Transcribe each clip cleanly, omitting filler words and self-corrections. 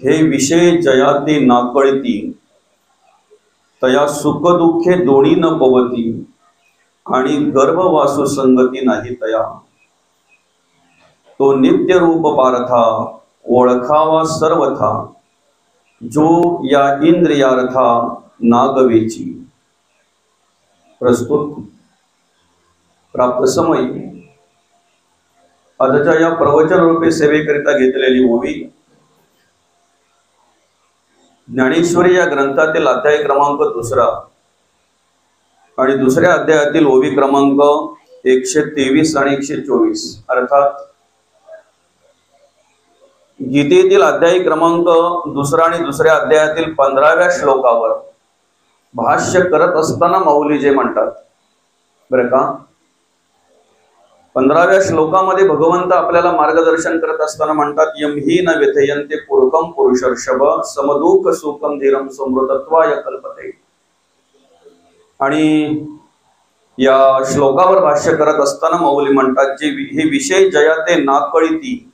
हे विषय जयाते नाकळती, तया सुख दुःखे दोणी न पवती, आणि गर्भवासु संगती नाही तया, तो नित्य रूप पारथा ओळखावा सर्वथा, जो या इंद्रियार्था नागवेची। प्रस्तुत प्राप्त समय आजच्या या प्रवचन रूपी सेवेकरिता घेतलेली ओवी ज्ञानेश्वरी या ग्रंथातील अध्याय क्रमांक 2 आणि दुसऱ्या अध्यायातील ओवी क्रमांक 123 आणि 124, अर्थात गीतेतील अध्याय क्रमांक 2 आणि दुसऱ्या अध्यायातील 15व्या श्लोकावर भाष्य करत असताना माऊली जे म्हणतात बरं का, 15व्या श्लोकामध्ये भगवंत आपल्याला मार्गदर्शन करत असताना म्हणतात, यम ही न व्यथयन्ते पूर्वकम पुरुषर्षभ समदुःख सुखम धीरम समृद्धत्वाय कल्पते। आणि या श्लोकावर भाष्य करत असताना माऊली म्हणतात, जे हे विषय जयाते नाकळिती,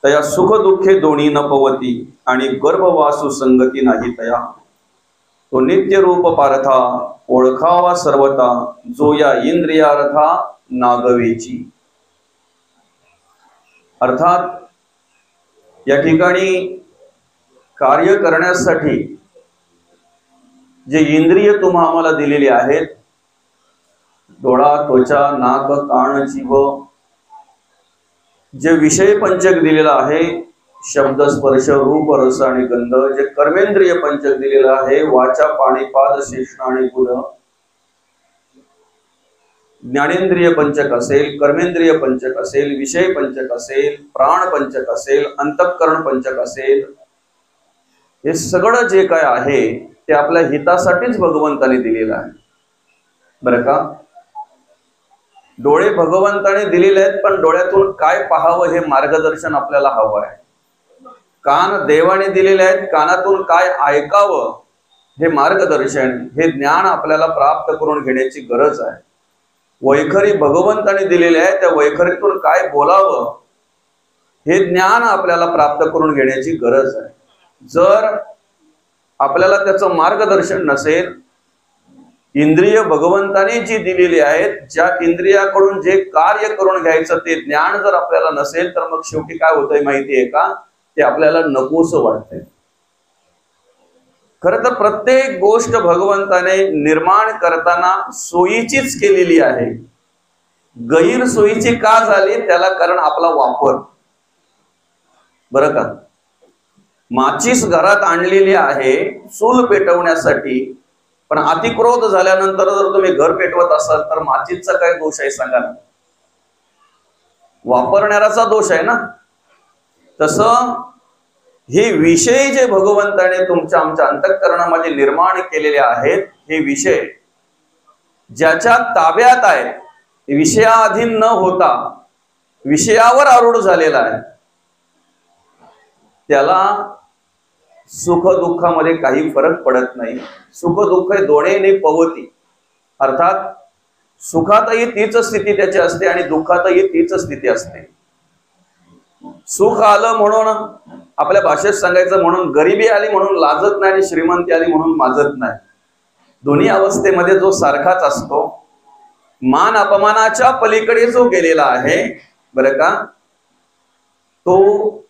तया सुख दुःखे दोणी न पवती, आणि गर्भवासु संगती नाही तया, तो नित्य रूप पारथा ओळखावा सर्वथा, जो या इंद्रियार्था नागवेची। अर्थात या ठिकाणी कार्य करण्यासाठी जे इंद्रिय तुम्हा आम्हाला दिलेली आहेत, डोळा, त्वचा, नाक, कान, जीभ, जे विषय पंचक दिलेला आहे, शब्द, स्पर्श, रूप, रस आणि गंध, जे कर्मेंद्रिय पंचक दिलेला आहे, वाचा, पाणी, पाद, शेषण आणि गुण, ज्ञानेंद्रिय पंचक असेल, कर्मेंद्रिय पंचक असेल, विषय पंचक असेल, प्राण पंचक असेल, अंतःकरण पंचक असेल, हे सगळं जे काय आहे ते आपल्या हितासाठीच भगवंताने दिलेलं आहे बरं का। डोळे भगवंताने दिलेले आहेत, पण डोळ्यातून काय पाहावं हे मार्गदर्शन आपल्याला हवं आहे। कान देवाने दिलेले आहेत, कानातून काय ऐकावं हे मार्गदर्शन, हे ज्ञान आपल्याला प्राप्त करून घेण्याची गरज आहे। वैखरी भगवंताने दिलेले आहे, त्या वैखरीतून काय बोलावं हे ज्ञान आपल्याला प्राप्त करून घेण्याची गरज आहे। जर आपल्याला त्याचं मार्गदर्शन नसेल, इंद्रिय भगवंताने जी दिलेली आहेत, ज्या इंद्रियाकडून जे कार्य करून घ्यायचं ते ज्ञान जर आपल्याला नसेल, तर मग शेवटी काय होतंय माहितीये का, ते आपल्याला नकोसं वाटतंय। खरं तर प्रत्येक गोष्ट भगवंताने निर्माण करताना सोयीचीच केलेली आहे। गैरसोयीची का झाली, त्याला कारण आपला वापर बरं का। माचीस घरात आणलेली आहे चूल पेटवण्यासाठी, पण अतिक्रोध झाल्यानंतर जर तुम्ही घर पेटवत असाल तर माचीसचा काय दोष आहे सांगा ना, वापरणाऱ्याचा दोष आहे ना। तसं हे विषय जे भगवंताने तुमच्या आमच्या अंतःकरणामध्ये निर्माण केलेले आहेत, हे विषय ज्याच्या ताब्यात आहे, विषयाधीन न होता विषयावर आरूढ झालेला आहे, त्याला सुख दुःखामध्ये काही फरक पडत नाही। सुख दुःख दोन्हीने पवती, अर्थात सुखातही तीच स्थिती त्याची असते आणि दुःखातही तीच स्थिती असते। सुख आलं म्हणून, आपल्या भाषेत सांगायचं म्हणून, गरिबी आली म्हणून लाजत नाही आणि श्रीमंती आली म्हणून माजत नाही। दोन्ही अवस्थेमध्ये जो सारखाच असतो, मान अपमानाच्या पलीकडे जो गेलेला आहे बरं का, तो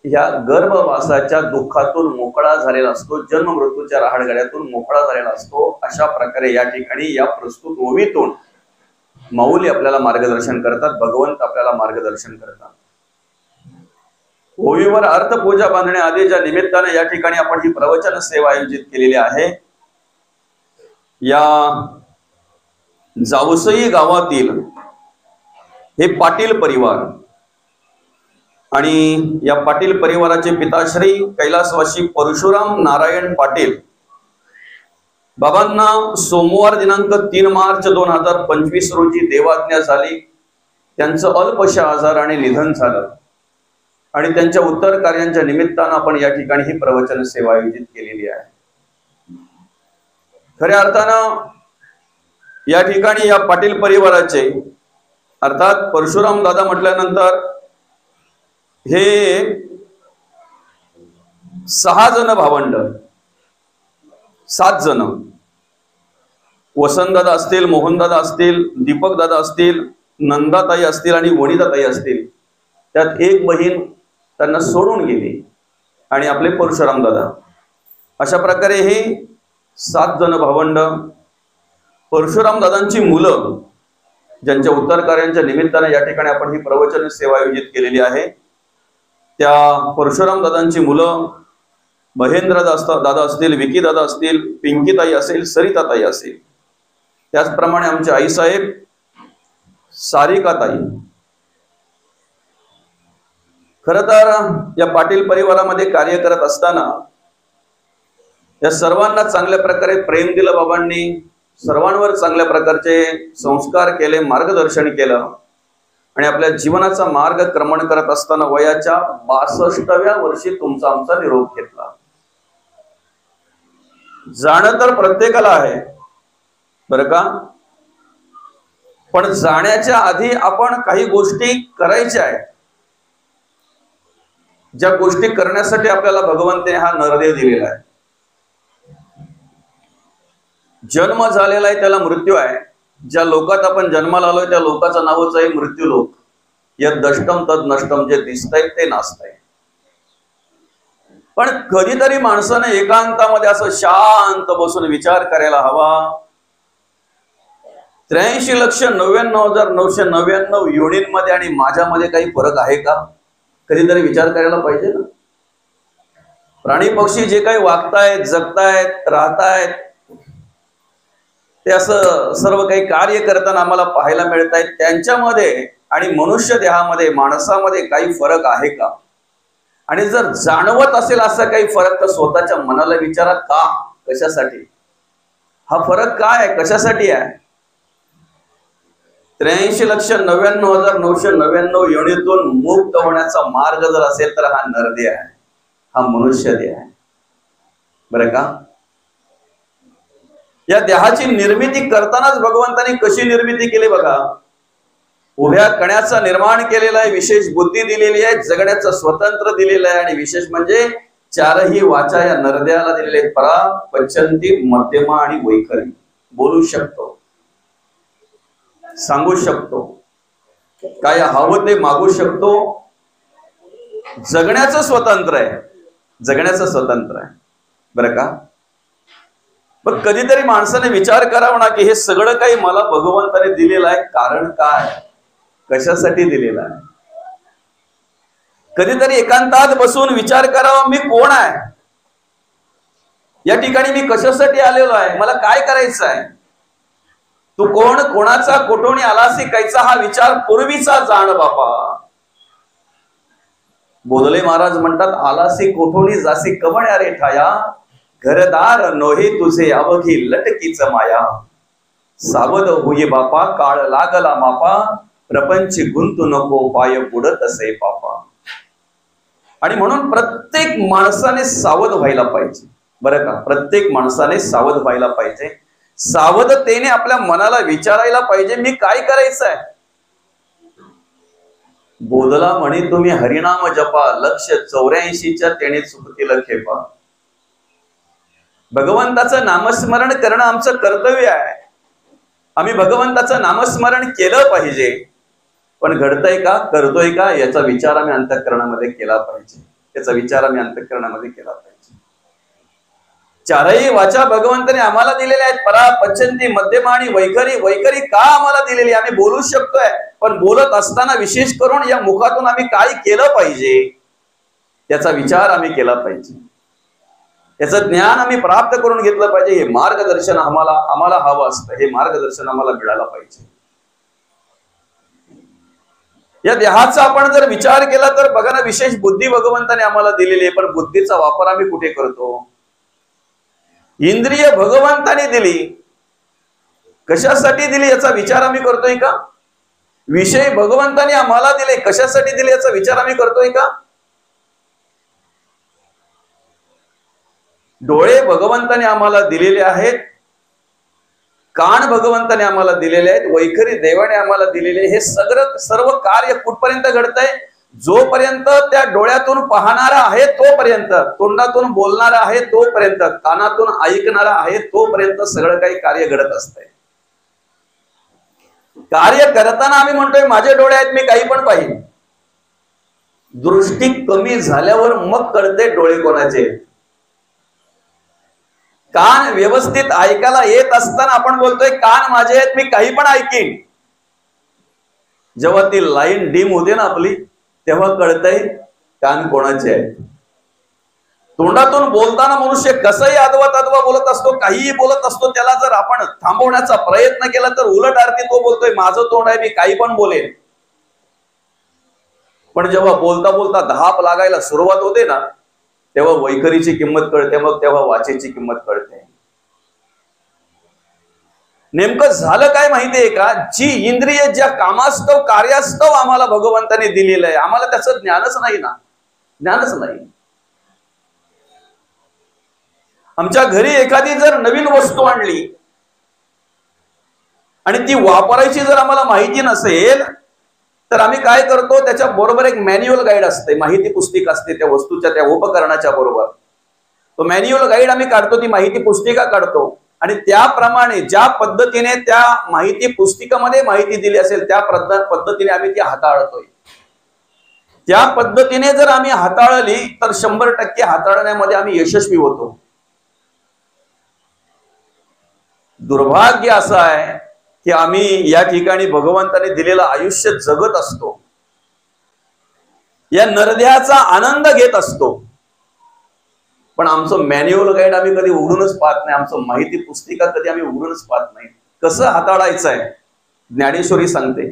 ह्या गर्भवासाच्या दुःखातून मोकळा झालेला असतो, जन्म मृत्यूच्या राहाडगाड्यातून मोकळा झालेला असतो। अशा प्रकारे या ठिकाणी या प्रस्तुत ओवीतून माऊली आपल्याला मार्गदर्शन करतात, भगवंत आपल्याला मार्गदर्शन करतात। ओवीवर अर्थपूजा बांधणे आदीच्या निमित्ताने या ठिकाणी आपण ही प्रवचन सेवा आयोजित केलेली आहे। या जावसई गावातील हे पाटील परिवार, आणि या पाटील परिवाराचे पिताश्री कैलासवासी परशुराम नारायण पाटील बाबांना सोमवार दिनांक 3 मार्च 2025 रोजी देवाज्ञा झाली। त्यांचं अल्पशा आजाराने निधन झालं आणि त्यांच्या उत्तर कार्यांच्या निमित्तानं आपण या ठिकाणी ही प्रवचन सेवा आयोजित केलेली आहे। खऱ्या अर्थानं या ठिकाणी या पाटील परिवाराचे, अर्थात परशुराम दादा म्हटल्यानंतर हे 6 जण भावंड, 7 जण, वसंतदादा असतील, मोहनदादा असतील, दीपकदादा असतील, नंदाताई असतील आणि वनिताताई असतील. त्यात एक बहीण त्यांना सोडून गेली आणि आपले परशुराम दादा. अशा प्रकारे हे 7 जण भावंड. परशुराम दादांची मुलं, ज्यांच्या उत्तर कार्यांच्या निमित्ताने या ठिकाणी आपण ही प्रवचन सेवा आयोजित केलेली आहे, त्या परशुराम दादांची मुलं महेंद्र दादा असतील, विकी दादा असतील, पिंकीताई असेल, सरिताताई असेल. त्याचप्रमाणे आमचे आईसाहेब सारिकाताई. खरं तर या पाटील परिवारामध्ये कार्य करत असताना या सर्वांना चांगल्या प्रकारे प्रेम दिलं बाबांनी, सर्वांवर चांगल्या प्रकारचे संस्कार केले, मार्गदर्शन केलं आणि आपल्या जीवनाचा मार्ग क्रमण करत असताना वयाच्या 62व्या वर्षी तुमचा आमचा निरोप घेतला. जाणं तर प्रत्येकाला आहे बरं का, पण जाण्याच्या आधी आपण काही गोष्टी करायच्या आहेत. ज्या गोष्टी करण्यासाठी आपल्याला भगवंताने हा नरदेह दिलेला आहे. जन्म झालेला आहे त्याला मृत्यू आहे. ज्या लोकात आपण जन्माला आलोय त्या लोकाचं नावच आहे मृत्यू लोक. यद दष्टम तद नष्टम, जे दिसतंय ते नाचतंय. पण कधीतरी माणसाने एकांतामध्ये असं शांत बसून विचार करायला हवा. 83,99,999 योनींमध्ये आणि माझ्यामध्ये काही फरक आहे का? कधीतरी विचार करायला पाहिजे ना. प्राणी पक्षी जे काही वागतायत, जगतायत, राहतायत, ते असं सर्व काही कार्य करताना आम्हाला पाहायला मिळत आहेत. त्यांच्यामध्ये आणि मनुष्य देहामध्ये, माणसामध्ये काही फरक आहे का? आणि जर जाणवत असेल असा काही फरक तर स्वतःच्या मनाला विचारा, का, कशासाठी हा फरक काय आहे, कशासाठी आहे? 83,99,999 योनीतून मुक्त होण्याचा मार्ग जर असेल तर हा नरदेह आहे, हा मनुष्य देह आहे बरं का. या देहाची निर्मिती करतानाच भगवंतानी कशी निर्मिती केली बघा. उभ्या कण्याचा निर्माण केलेला आहे, विशेष बुद्धी दिलेली आहे, जगण्याचं स्वतंत्र दिलेलं आहे आणि विशेष म्हणजे 4ही वाचा या नरदेहाला दिलेले आहेत. परा, पच्चंती, मध्यमा आणि वैखरी. बोलू शकतो, सांगू शकतो, काय हवं ते मागू शकतो. जगण्याचं स्वतंत्र आहे, जगण्याचं स्वतंत्र आहे बरं का. मग कधीतरी माणसाने विचार करावा ना की हे सगळं काही मला भगवंताने दिलेलं आहे, कारण काय, कशासाठी दिलेलं आहे. कधीतरी एकांतात बसून विचार करावा, मी कोण आहे, या ठिकाणी मी कशासाठी आलेलो आहे, मला काय करायचं आहे. तू कोण, कोणाचा, कोठोनी आलासी कैचा, हा विचार पूर्वीचा जाण बापा. बोधले महाराज म्हणतात, आलासी कोठोनी जासी कवण्या रे ठाया, घरदार नोहे तुझे अवघी लटकीच माया. सावध होई बापा, काळ लागला मापा, प्रपंची गुंतू नको, पाय बुडत असे पापा. आणि म्हणून प्रत्येक माणसाने सावध व्हायला पाहिजे बरं का. प्रत्येक माणसाने सावध व्हायला पाहिजे. सावधतेने आपल्या मनाला विचारायला पाहिजे, मी काय करायचं आहे. बोधला म्हणे तुम्ही हरिनाम जपा, लक्ष 84च्या तेने चुकतील खेपा. भगवंताचं नामस्मरण करणं आमचं कर्तव्य आहे. आम्ही भगवंताचं नामस्मरण केलं पाहिजे, पण घडतंय का, करतोय का, याचा विचार आम्ही अंतःकरणामध्ये केला पाहिजे. याचा विचार आम्ही अंतःकरणामध्ये केला पाहिजे. 4ही वाचा भगवंताने आम्हाला दिलेल्या आहेत. परा, पच्चंती, मध्यमा आणि वैखरी. वैखरी का आम्हाला दिलेली, आम्ही बोलू शकतोय, पण बोलत असताना विशेष करून या मुखातून आम्ही काय केलं पाहिजे याचा विचार आम्ही केला पाहिजे. याचं ज्ञान आम्ही प्राप्त करून घेतलं पाहिजे. हे मार्गदर्शन आम्हाला हवं असतं, हे मार्गदर्शन आम्हाला मिळालं पाहिजे. या देहाचा आपण जर विचार केला तर बघा ना, विशेष बुद्धी भगवंताने आम्हाला दिलेली आहे, पण बुद्धीचा वापर आम्ही कुठे करतो. इंद्रिय भगवंताने दिली, कशासाठी दिली याचा विचार आम्ही करतोय का. विषय भगवंताने आम्हाला दिले, कशासाठी दिले याचा विचार आम्ही करतोय का. डोळे भगवंताने आम्हाला दिलेले आहेत, कान भगवंताने आम्हाला दिलेले आहेत, वैखरी देवाने आम्हाला दिलेले. हे सर्व कार्य कुठपर्यंत घडतंय, जोपर्यंत त्या डोळ्यातून पाहणारा आहे तोपर्यंत, तोंडातून बोलणारा आहे तोपर्यंत, कानातून ऐकणारा आहे तोपर्यंत सगळं काही कार्य घडत असतंय. कार्य करताना आम्ही म्हणतोय माझे डोळे आहेत मी काही पण पाहिजे. दृष्टी कमी झाल्यावर मग कळते डोळे कोणाचे. कान व्यवस्थित ऐकायला येत असताना आपण बोलतोय कान माझे आहेत मी काही पण ऐकीन. जेव्हा ती लाईन डीम होते ना आपली, तेव्हा कळतंय कान कोणाचे आहे. तोंडातून बोलताना मनुष्य कसंही अदवा तदवा बोलत असतो, काहीही बोलत असतो. त्याला जर आपण थांबवण्याचा प्रयत्न केला तर उलट अर्थी तो बोलतोय माझं तोंड आहे मी काही पण बोलेन. पण जेव्हा बोलता बोलता धाप लागायला सुरुवात होते ना, तेव्हा वैखरीची किंमत कळते, मग तेव्हा वाचेची किंमत कळते. नेमकं झालं काय माहितीये का, जी इंद्रिय ज्या कामास्तव कार्यास्तव आम्हाला भगवंताने दिलेलं आहे, आम्हाला त्याचं ज्ञानच नाही ना, ज्ञानच नाही. आमच्या घरी एखादी जर नवीन वस्तू आणली आणि ती वापरायची जर आम्हाला माहिती नसेल तर आम्ही काय करतो, त्याच्या बरोबर एक मॅन्युअल गाईड असते, माहिती पुस्तिका असते त्या वस्तूच्या त्या उपकरणाच्या बरोबर. तो मॅन्युअल गाईड आम्ही काढतो, ती माहिती पुस्तिका काढतो आणि त्याप्रमाणे ज्या पद्धतीने त्या माहिती पुस्तिकामध्ये माहिती दिली असेल त्या पद्धतीने आम्ही ती हाताळतोय. त्या पद्धतीने जर आम्ही हाताळली तर 100% हाताळण्यामध्ये आम्ही यशस्वी होतो. दुर्भाग्य असं आहे की आम्ही या ठिकाणी भगवंताने दिलेलं आयुष्य जगत असतो, या नरद्याचा आनंद घेत असतो, पण आमचं मॅन्युअल गाईड आम्ही कधी उघडूनच पाहत नाही, आमचं माहिती पुस्तिका कधी आम्ही उघडूनच पाहत नाही. कसं हाताळायचंय ज्ञानेश्वरी सांगते,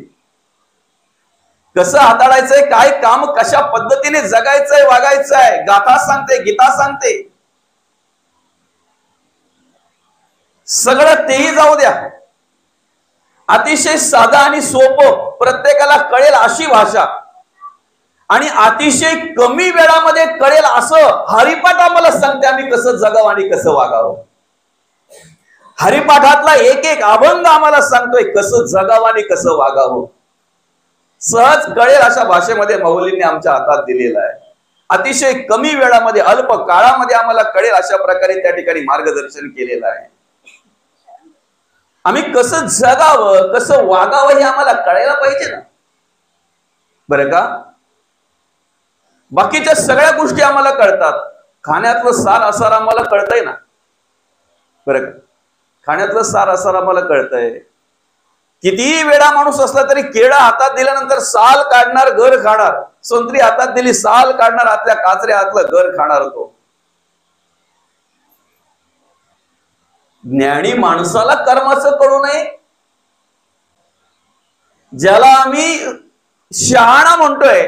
कसं हाताळायचंय, काय काम कशा पद्धतीने जगायचंय वागायचंय, गाथा सांगते, गीता सांगते. सगळं तेही जाऊ द्या, अतिशय साधा आणि सोपं प्रत्येकाला कळेल अशी भाषा आणि अतिशय कमी वेळामध्ये कळेल असं हरिपाठ आम्हाला सांगते आम्ही कसं जगावं आणि कसं वागावं. हरिपाठातला एक एक अभंग आम्हाला सांगतोय कसं जगावं आणि कसं वागावं. सहज कळेल अशा भाषेमध्ये माऊलींनी आमच्या हातात दिलेला आहे. अतिशय कमी वेळामध्ये अल्प काळामध्ये आम्हाला कळेल अशा प्रकारे त्या ठिकाणी मार्गदर्शन केलेलं आहे. आम्ही कसं जगावं कसं वागावं हे आम्हाला कळायला पाहिजे ना, बरं का. बाकीच्या सगळ्या गोष्टी आम्हाला कळतात, खाण्यातलं सार असार आम्हाला कळतंय ना, बरं का. खाण्यातलं सार असार आम्हाला कळतंय. कितीही वेळा माणूस असला तरी केळं हातात दिल्यानंतर साल काढणार घर खाणार, संत्री हातात दिली साल काढणार आतल्या काचऱ्या हातलं घर खाणार होतो. ज्ञानी माणसाला कर्माचं कळू नये, ज्याला आम्ही शहाणा म्हणतोय,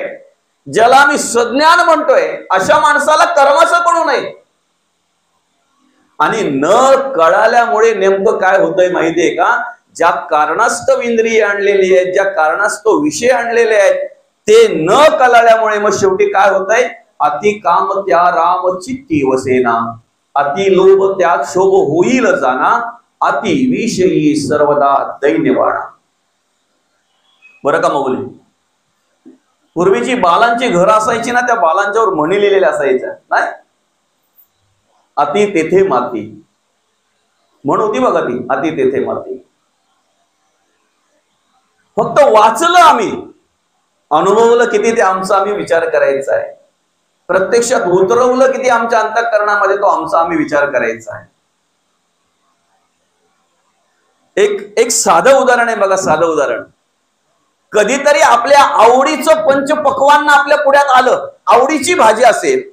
ज्याला आम्ही सज्ञान म्हणतोय, अशा माणसाला कर्माचं कळू नये. आणि न कळाल्यामुळे नेमकं काय होतंय माहितीये का, ज्या कारणास्तव इंद्रिय आणलेली आहेत, ज्या कारणास्तव विषय आणलेले आहेत, ते न कळाल्यामुळे मग शेवटी काय होतंय, अति काम त्या राम चित्ती वसेना, अति लोभ त्या क्षोभ होईल जाना, अति विषयी सर्वदा दैन्यवाणा. बरं का माऊली, पूर्वीची बालांची घरं असायची ना, त्या बालांच्यावर म्हणी लिहिलेल्या असायच्या नाही, अति तेथे माती म्हण होती बघा ती, अति तेथे माती. फक्त वाचलं आम्ही, अनुभवलं किती ते आमचा आम्ही विचार करायचा आहे, प्रत्यक्षात उतरवलं किती आमच्या अंतःकरणामध्ये तो आमचा आम्ही विचार करायचा आहे. एक साधं उदाहरण आहे बघा, साधं उदाहरण. कधीतरी आपल्या आवडीचं पंचपक्वान्न आपल्या पुढ्यात आलं, आवडीची भाजी असेल,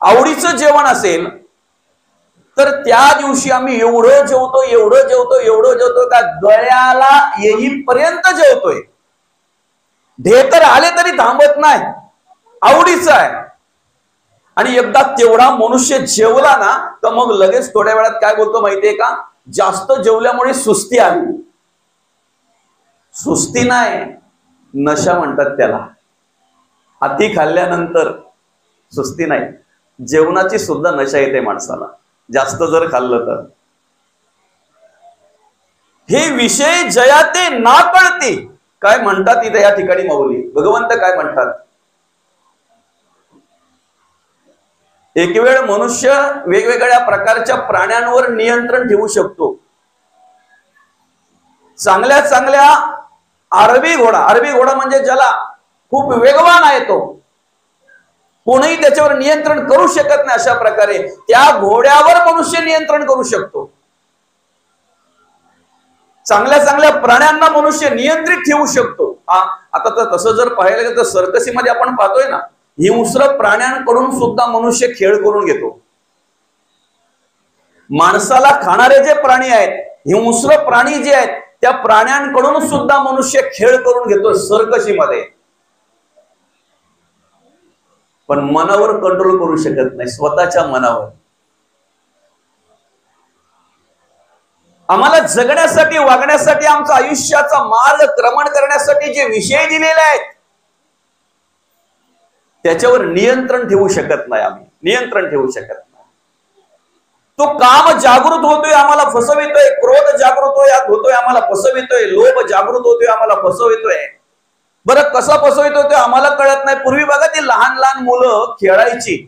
आवडीचं जेवण असेल, तर त्या दिवशी आम्ही एवढं जेवतो एवढं जेवतो एवढं जेवतो का गळ्याला येईपर्यंत जेवतोय. ढे तर आले तरी थांबत नाही, आवडीचं आहे. आणि एकदा तेवढा मनुष्य जेवला ना तर मग लगेच थोड्या वेळात काय बोलतो माहितीये का, जास्त जेवल्यामुळे सुस्ती आली. सुस्ती नाही, नशा म्हणतात त्याला. अति खाल्ल्यानंतर सुस्ती नाही, जेवणाची सुद्धा नशा येते माणसाला जास्त जर खाल्लं तर. हे विषय जयाते ना कळते, काय म्हणतात इथे या ठिकाणी माऊली, भगवंत काय म्हणतात? एक वेळ मनुष्य वेगवेगळ्या प्रकारच्या प्राण्यांवर नियंत्रण ठेवू शकतो. चांगल्या चांगल्या अरबी घोडा म्हणजे ज्याला खूप वेगवान आहे, तो कोणीही त्याच्यावर नियंत्रण करू शकत नाही, अशा प्रकारे त्या घोड्यावर मनुष्य नियंत्रण करू शकतो. चांगल्या चांगल्या प्राण्यांना मनुष्य नियंत्रित ठेवू शकतो. आता तर तसं जर पाहायला गेलं तर सर्कसीमध्ये आपण पाहतोय ना, हिंस्र प्राण्यांकडून सुद्धा मनुष्य खेळ करून घेतो. माणसाला खाणारे जे प्राणी आहेत, हिंस्र प्राणी जे आहेत, त्या प्राण्यांकडून सुद्धा मनुष्य खेळ करून घेतो सर्कसीमध्ये. पण मनावर कंट्रोल करू शकत नाही, स्वतःच्या मनावर. आम्हाला जगण्यासाठी, वागण्यासाठी, आमचा आयुष्याचा मार्ग क्रमण करण्यासाठी जे विषय दिलेले आहेत त्याच्यावर नियंत्रण ठेवू शकत नाही. आम्ही नियंत्रण ठेवू शकत नाही. तो काम जागृत होतोय, आम्हाला फसवितोय. क्रोध जागृत होतोय, आम्हाला फसवितोय. लोभ जागृत होतोय, आम्हाला फसवितोय. बरं कसा फसवितोय ते आम्हाला कळत नाही. पूर्वी बघा ती लहान लहान मुलं खेळायची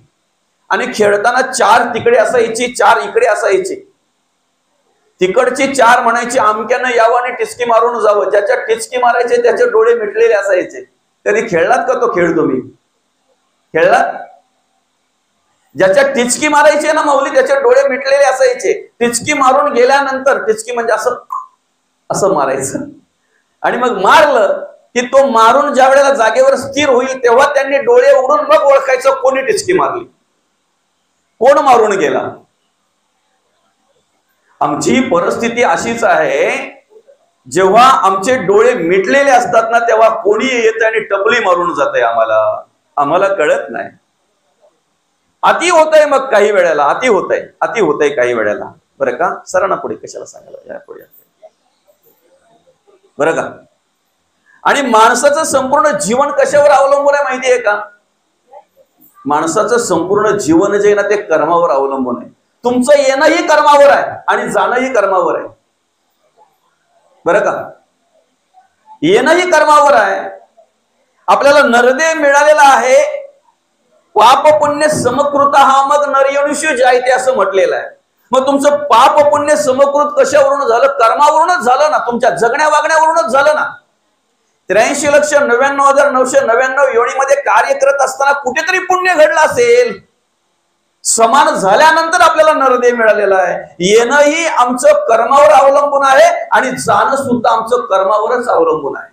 आणि खेळताना 4 तिकडे असायची, 4 इकडे असायची. तिकडची 4 म्हणायची आमक्यानं यावं आणि टिचकी मारून जावं. ज्याच्या टिचकी मारायचे त्याचे डोळे मिटलेले असायचे. कधी खेळलात का तो खेळ तुम्ही? खेळलात? ज्याच्या टिचकी मारायची ना माऊली, त्याचे डोळे मिटलेले असायचे. टिचकी मारून गेल्यानंतर, टिचकी म्हणजे असं असं मारायचं, आणि मग मारलं की तो मारून ज्या वेळेला जागेवर स्थिर होईल तेव्हा त्यांनी डोळे उघडून मग ओळखायचं कोणी टिचकी मारली, कोण मारून गेला. आमची परिस्थिती अशीच आहे, जेव्हा आमचे डोळे मिटलेले असतात ना तेव्हा कोणी येत आणि टपली मारून जाते. आम्हाला कळत नाही. अति होतंय मग काही वेळेला, अति होतंय काही वेळेला. बरं का, सरांना पुढे कशाला सांगायला, या पुढे बरं का. आणि माणसाचं संपूर्ण जीवन कशावर अवलंबून आहे माहिती आहे का? माणसाचं संपूर्ण जीवन जे आहे ना ते कर्मावर अवलंबून आहे. तुमचं येणंही कर्मावर आहे आणि जाणंही कर्मावर आहे. बरं का, येणंही कर्मावर आहे. आपल्याला नरदेह मिळालेला आहे. पाप पुण्य समकृत हा मग नरयोनिषु जायते असं म्हटलेलं आहे. मग तुमचं पाप पुण्य समकृत कशावरून झालं? कर्मावरूनच झालं ना, तुमच्या जगण्या वागण्यावरूनच झालं ना. 83,99,999 योनीमध्ये कार्य करत असताना कुठेतरी पुण्य घडलं असेल. समान झाल्यानंतर आपल्याला नरदेह मिळालेला आहे. येणंही आमचं कर्मावर अवलंबून आहे आणि जाणं सुद्धा आमचं कर्मावरच अवलंबून आहे.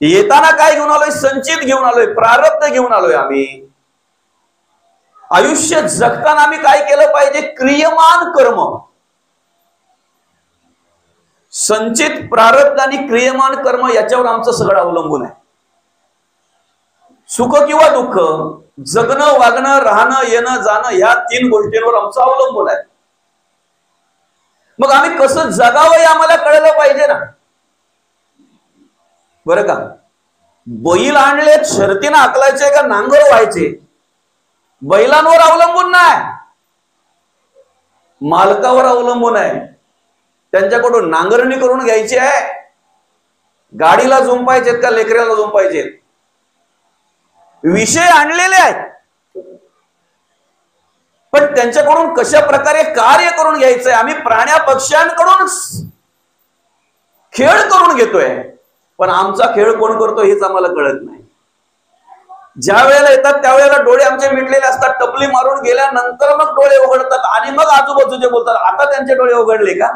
येताना काय घेऊन आलोय? संचित घेऊन आलोय, प्रारब्ध घेऊन आलोय. आम्ही आयुष्य जगताना आम्ही काय केलं पाहिजे? क्रियमान कर्म. संचित प्रारब्ध आणि क्रियमान कर्म याच्यावर आमचं सगळं अवलंबून आहे. सुख किंवा दुःख, जगणं, वागणं, राहणं, येणं, जाणं, ह्या 3 गोष्टींवर आमचं अवलंबून आहे. मग आम्ही कसं जगावं हे आम्हाला कळलं पाहिजे ना. बरं का, बैल आणले शर्तीनं हाकलायचे का नांगर व्हायचे? बैलांवर अवलंबून नाही, मालकावर अवलंबून आहे. त्यांच्याकडून नांगरणी करून घ्यायची आहे, गाडीला जुंपायचेत का लेकऱ्याला जुंपायचेत? विषय आणलेले आहेत, पण त्यांच्याकडून कशा प्रकारे कार्य करून घ्यायचंय. आम्ही प्राण्या पक्ष्यांकडून खेळ करून घेतोय, पण आमचा खेळ कोण करतो हेच आम्हाला कळत नाही. ज्या वेळेला येतात त्यावेळेला डोळे आमचे मिटलेले असतात. टपली मारून गेल्यानंतर मग डोळे उघडतात आणि मग आजूबाजूचे बोलतात आता त्यांचे डोळे उघडले का?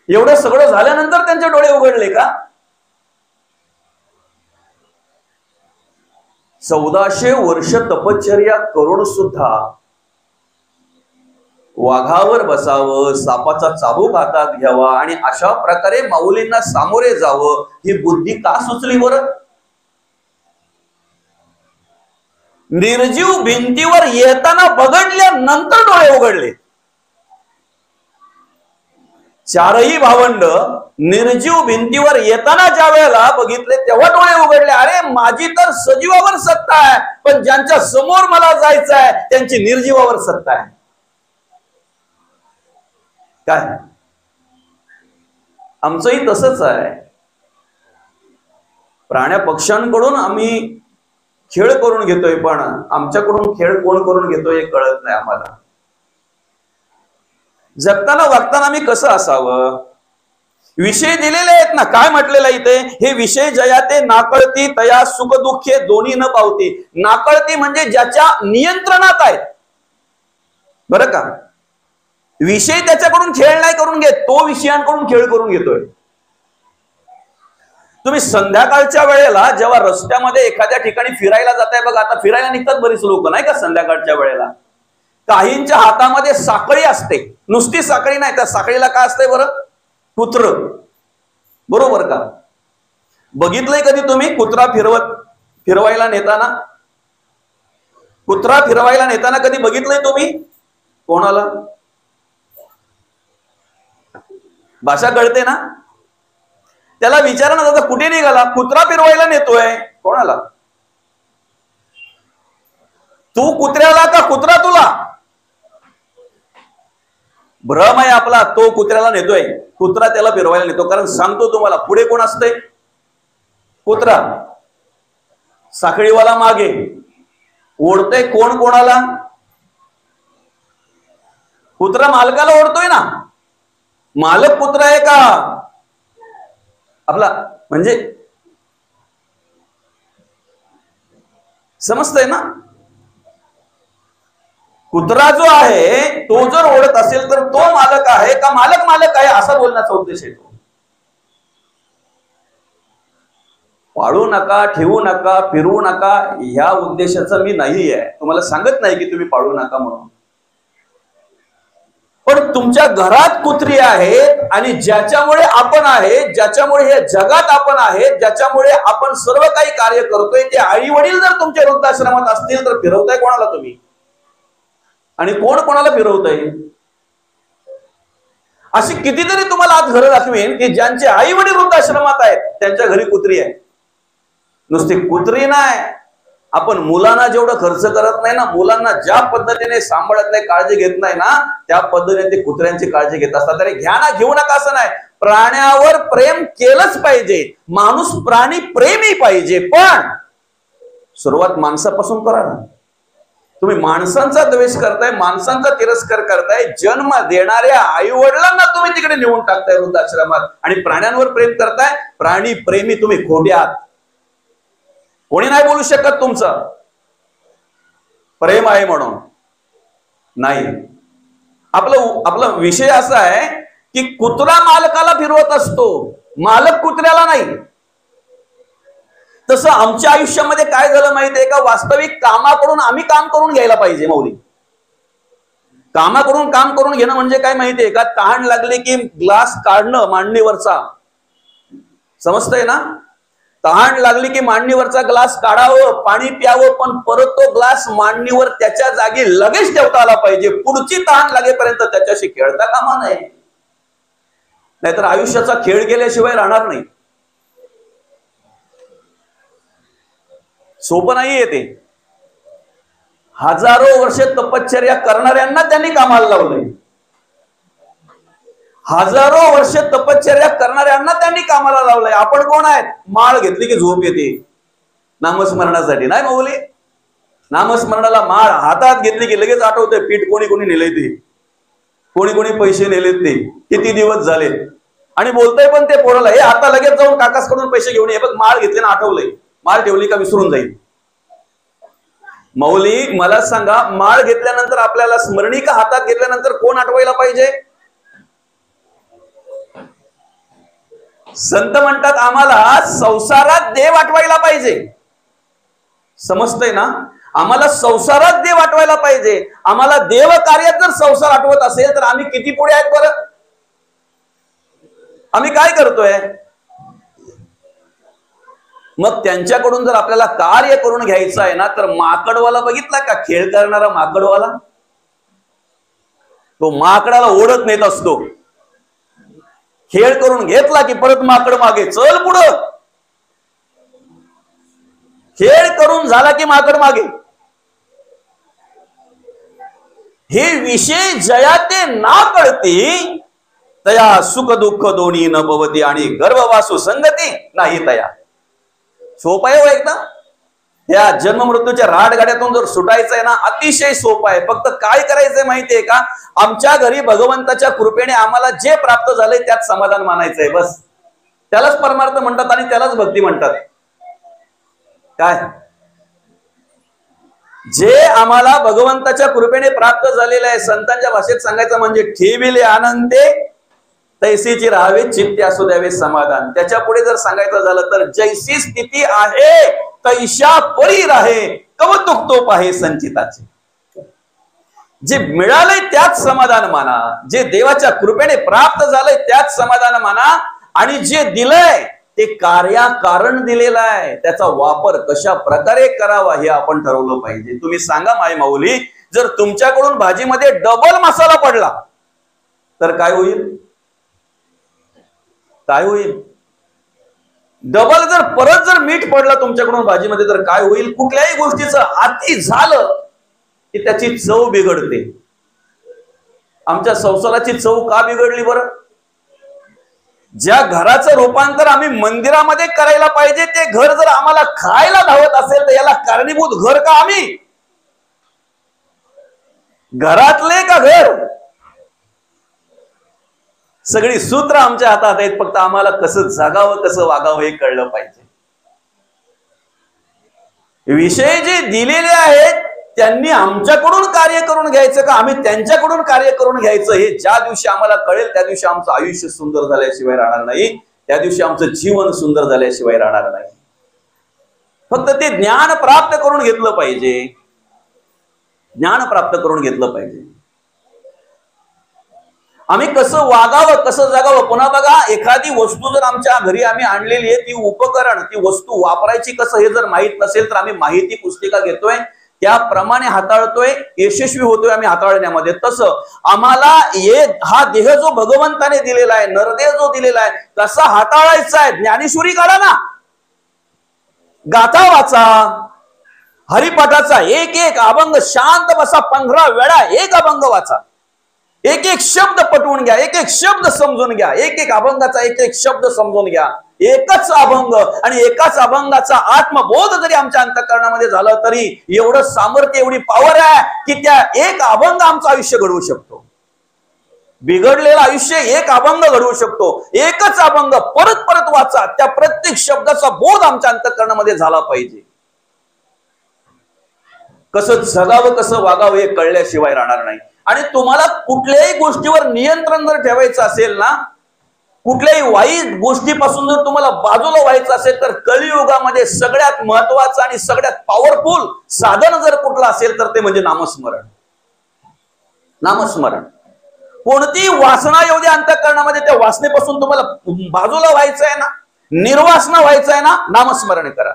एवढं सगळं झाल्यानंतर त्यांचे डोळे उघडले का? 1400 वर्ष तपश्चर्या करून सुद्धा वाघावर बसावं, सापाचा चाबूक हातात घ्यावा आणि अशा प्रकारे माऊलींना सामोरे जावं ही बुद्धी का सुचली बरं? निर्जीव भिंतीवर येताना बघडल्यानंतर डोळे उघडले. 4ही भावंड निर्जीव भिंतीवर येताना ज्या वेळेला बघितले तेव्हा डोळे उघडले. अरे माझी तर सजीवावर सत्ता आहे, पण ज्यांच्या समोर मला जायचं आहे त्यांची निर्जीवावर सत्ता आहे. काय आमचंही तसंच आहे. प्राण्या पक्ष्यांकडून आम्ही खेळ करून घेतोय, पण आमच्याकडून खेळ कोण करून घेतोय हे कळत नाही आम्हाला. जगताना वागताना आम्ही कसं असावं? विषय दिलेले आहेत ना. काय म्हटलेलं इथे? हे विषय जयाते नाकळती तया सुख दुःखे दोन्ही न पावती. नाकळती म्हणजे ज्याच्या नियंत्रणात आहेत, बरं का. विषय त्याच्याकडून खेळ नाही करून घेत, तो विषयांकडून खेळ करून घेतोय. तुम्ही संध्याकाळच्या वेळेला जेव्हा रस्त्यामध्ये एखाद्या ठिकाणी फिरायला जाताय बघा, आता फिरायला निघतात बरीच लोक नाही का संध्याकाळच्या वेळेला. काहींच्या हातामध्ये साखळी असते, नुसती साखळी नाही, त्या साखळीला काय असते बरं? कुत्र, बरोबर का. बघितलंय कधी तुम्ही कुत्रा फिरवायला नेताना? कुत्रा फिरवायला नेताना कधी बघितलंय तुम्ही? कोणाला? भाषा कळते ना. त्याला विचारा ना, दादा कुठे निघाला? कुत्रा फिरवायला नेतोय. कोणाला? तू कुत्र्याला का कुत्रा तुला? भ्रम आहे आपला. तो कुत्र्याला नेतोय, कुत्रा त्याला फिरवायला नेतो. कारण सांगतो तुम्हाला, पुढे कोण असते? कुत्रा. साखळीवाला मागे. ओढतोय कोण कोणाला? कुत्रा मालकाला ओढतोय ना. मालक कुत्रा आहे का आपला? म्हणजे समजतंय ना. कुत्रा जो आहे तो जर ओढत असेल तर तो मालक आहे का मालक आहे, असा बोलण्याचा उद्देश आहे. तो पाळू नका, ठेवू नका, फिरवू नका, ह्या उद्देशाचा मी नाही आहे. तुम्हाला सांगत नाही की तुम्ही पाळू नका म्हणून. पण तुमच्या घरात कुत्री आहेत आणि ज्याच्यामुळे आपण आहे, ज्याच्यामुळे हे जगात आपण आहे, ज्याच्यामुळे आपण सर्व काही कार्य करतोय, ते आई वडील जर तुमच्या वृद्धाश्रमात असतील तर फिरवताय कोणाला तुम्ही? आणि कोण कोणाला फिरवतंय? अशी कितीतरी तुम्हाला आज घरं दाखवेन की ज्यांचे आई वडील वृद्धाश्रमात आहेत, त्यांच्या घरी कुत्री आहे. नुसती कुत्री नाही, आपण मुलांना जेवढं खर्च करत नाही ना, मुलांना ज्या पद्धतीने सांभाळत नाही, काळजी घेत नाही ना, त्या पद्धतीने ते कुत्र्यांची काळजी घेत असतात. तरी घ्या ना, घेऊ नका असं नाही. प्राण्यावर प्रेम केलंच पाहिजे. माणूस प्राणी प्रेमी पाहिजे, पण सुरुवात माणसापासून करा ना. तुम्ही माणसांचा द्वेष करताय, माणसांचा तिरस्कार करताय, जन्म देणाऱ्या आई वडिलांना तुम्ही तिकडे नेऊन टाकताय वृद्धाश्रमात, आणि प्राण्यांवर प्रेम करताय. प्राणी प्रेमी तुम्ही खोटे आहात. कोणी नाही बोलू शकत तुमचं प्रेम आहे म्हणून. नाही. आपला विषय असा आहे की कुत्रा मालकाला फिरवत असतो, मालक कुत्र्याला नाही. तसं आमच्या आयुष्यामध्ये काय झालं माहितीये का? वास्तविक कामाकडून आम्ही काम करून घ्यायला पाहिजे. मौली, कामाकडून काम करून घेणं म्हणजे काय माहितीये का? तहान लागली की ग्लास काढणं मांडणीवरचा, समजतंय ना. तहान लागली की मांडणीवरचा ग्लास काढावं, पाणी प्यावं, पण परत तो ग्लास मांडणीवर त्याच्या जागी लगेच ठेवता आला पाहिजे. पुढची तहान लागेपर्यंत त्याच्याशी खेळता कामा नये, नाहीतर आयुष्याचा खेळ केल्याशिवाय राहणार नाही. सोपं नाहीये ते. हजारो वर्ष तपश्चर्या करणाऱ्यांना त्यांनी कामाला लावलंय. हजारो वर्ष तपश्चर्या करणाऱ्यांना त्यांनी कामाला लावलंय. आपण कोण आहेत? माळ घेतली की झोप येते नामस्मरणासाठी, नाही मौली. नामस्मरणाला माळ हातात घेतली की लगेच आठवतंय पीठ कोणी कोणी नेले ते, कोणी कोणी पैसे नेलेत ते, किती दिवस झाले. आणि बोलतोय पण ते पोराला, हे आता लगेच जाऊन काकासकडून पैसे घेऊन ये, बघ माळ घेतली ना, आठवलंय. माळ ठेवली का विसरून जाईल. मौली मला सांगा, माळ घेतल्यानंतर आपल्याला स्मरणिका हातात घेतल्यानंतर कोण आठवायला पाहिजे? संत म्हणतात आम्हाला संसारात देव आठवायला पाहिजे. समजतंय ना? आम्हाला संसारात देव आठवायला पाहिजे. आम्हाला देव कार्यात जर संसार आठवत असेल तर आम्ही किती पुढे आहेत बरं? आम्ही काय करतोय? मग त्यांच्याकडून जर आपल्याला कार्य करून घ्यायचं आहे ना, तर माकडवाला बघितला का? खेळ करणारा माकडवाला, तो माकडाला ओढत नेत असतो. खेळ करून घेतला की परत माकड मागे, चल पुढं. खेळ करून झाला की माकड मागे. हे विषय जयाते ना कळती तया सुख दुःख दोन्ही न भवती आणि गर्भवासू संगती नाही तया. सोपं आहे हो एकदम. या जन्म मृत्यूच्या राडगाड्यातून जर सुटायचं आहे ना, अतिशय सोपं आहे. फक्त काय करायचंय माहितीये का, आमच्या घरी भगवंताच्या कृपेने आम्हाला जे प्राप्त झालंय त्यात समाधान मानायचंय, बस. त्यालाच परमार्थ म्हणतात आणि त्यालाच भक्ती म्हणतात. काय जे आम्हाला भगवंताच्या कृपेने प्राप्त झालेलं आहे, संतांच्या भाषेत सांगायचं म्हणजे ठेविले आनंदे तैसीची राहावे चित्ते असू द्यावे समाधान. त्याच्या पुढे जर सांगायचं झालं तर जैसी स्थिती आहे तैशा परी राहे कौतुक तो पाहे संचिताचे. जे मिळालंय त्यात समाधान माना, जे देवाच्या कृपेने प्राप्त झालंय त्यात समाधान माना, आणि जे दिलंय ते कार्याकारण दिलेलं आहे, त्याचा वापर कशा प्रकारे करावा हे आपण ठरवलं पाहिजे. तुम्ही सांगा माय माऊली, जर तुमच्याकडून भाजीमध्ये डबल मसाला पडला तर काय होईल? काय होईल? डबल जर परत जर मीठ पडलं तुमच्याकडून भाजीमध्ये तर काय होईल? कुठल्याही गोष्टीचं अति झालं की त्याची चव बिघडते. आमच्या संसाराची चव का बिघडली बरं? ज्या घराचं रूपांतर आम्ही मंदिरामध्ये करायला पाहिजे ते घर जर आम्हाला खायला धावत असेल तर याला कारणीभूत घर का आम्ही? घरातले का घर? सगळी सूत्र आमच्या हातात आहेत, फक्त आम्हाला कसं जगावं कसं वागावं हे कळलं पाहिजे. विषय जे दिलेले आहेत त्यांनी आमच्याकडून कार्य करून घ्यायचं का आम्ही त्यांच्याकडून कार्य करून घ्यायचं, हे ज्या दिवशी आम्हाला कळेल त्या दिवशी आमचं आयुष्य सुंदर झाल्याशिवाय राहणार नाही, त्या दिवशी आमचं जीवन सुंदर झाल्याशिवाय राहणार नाही. फक्त ते ज्ञान प्राप्त करून घेतलं पाहिजे. ज्ञान प्राप्त करून घेतलं पाहिजे. आम्ही कसं वागावं कसं जगावं. पुन्हा बघा, एखादी वस्तू जर आमच्या घरी आम्ही आणलेली आहे, ती उपकरण, ती वस्तू वापरायची कसं हे जर माहित नसेल तर आम्ही माहिती पुस्तिका घेतोय, त्याप्रमाणे हाताळतोय, यशस्वी होतोय आम्ही हाताळण्यामध्ये. तसं आम्हाला हा देह जो भगवंताने दिलेला आहे, नरदेह जो दिलेला आहे, कसा हाताळायचा आहे. ज्ञानेश्वरी काढा ना, गाथा वाचा, हरिपाठाचा एक एक अभंग शांत बसा, 15 वेळा एक अभंग वाचा, एक एक शब्द पटवून घ्या, एक एक शब्द समजून घ्या, एक एक अभंगाचा एक एक शब्द समजून घ्या. एकच अभंग आणि एकाच अभंगाचा आत्मबोध जरी आमच्या अंतःकरणामध्ये झाला तरी एवढं सामर्थ्य, एवढी पॉवर आहे की त्या एक अभंग आमचं आयुष्य घडवू शकतो. बिघडलेलं आयुष्य एक अभंग घडवू शकतो. एकच अभंग परत परत वाचा, त्या प्रत्येक शब्दाचा बोध आमच्या अंतःकरणामध्ये झाला पाहिजे. कसं जगावं कसं वागावं हे कळल्याशिवाय राहणार नाही. आणि तुम्हाला कुठल्याही गोष्टीवर नियंत्रण जर ठेवायचं असेल ना, कुठल्याही वाईट गोष्टीपासून जर तुम्हाला बाजूला व्हायचं असेल तर कलियुगामध्ये सगळ्यात महत्वाचं आणि सगळ्यात पॉवरफुल साधन जर कुठलं असेल तर ते म्हणजे नामस्मरण. नामस्मरण. कोणती वासना येऊ दे अंतःकरणामध्ये, त्या वासनेपासून तुम्हाला बाजूला व्हायचं आहे ना, निर्वासना व्हायचं आहे ना, नामस्मरण करा.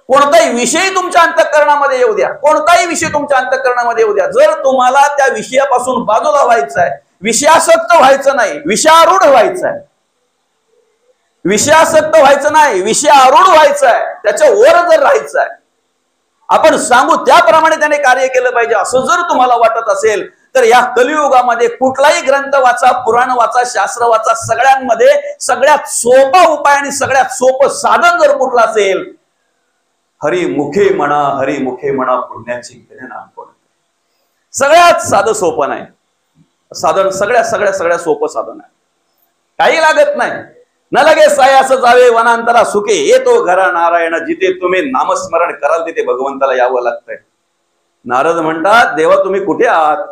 कोणताही विषय तुमच्या अंतःकरणामध्ये येऊ द्या, कोणताही विषय तुमच्या अंतःकरणामध्ये येऊ द्या, जर तुम्हाला त्या विषयापासून बाजूला व्हायचं आहे, विषयासक्त व्हायचं नाही, विषयारूढ व्हायचं आहे, विषयासक्त व्हायचं नाही, विषयारूढ व्हायचं आहे, त्याच्या वर जर राहायचं आहे, आपण सांगू त्याप्रमाणे त्याने कार्य केलं पाहिजे, असं जर तुम्हाला वाटत असेल तर या कलियुगामध्ये कुठलाही ग्रंथ वाचा, पुराण वाचा, शास्त्र वाचा, सगळ्यांमध्ये सगळ्यात सोपा उपाय आणि सगळ्यात सोपं साधन जर कुठलं असेल, हरिमुखे म्हणा, हरिमुखे म्हणा पुण्याची गणना कोण. सगळ्यात साधं सोपं नाही साधन, सगळ्या सोपं साधन आहे. काही लागत नाही. न लगे सायास जावे वनांतरा सुखे, येतो घरा नारायण, जिथे तुम्ही नामस्मरण कराल तिथे भगवंताला यावं लागतंय. नारद म्हणतात, देवा तुम्ही कुठे आहात?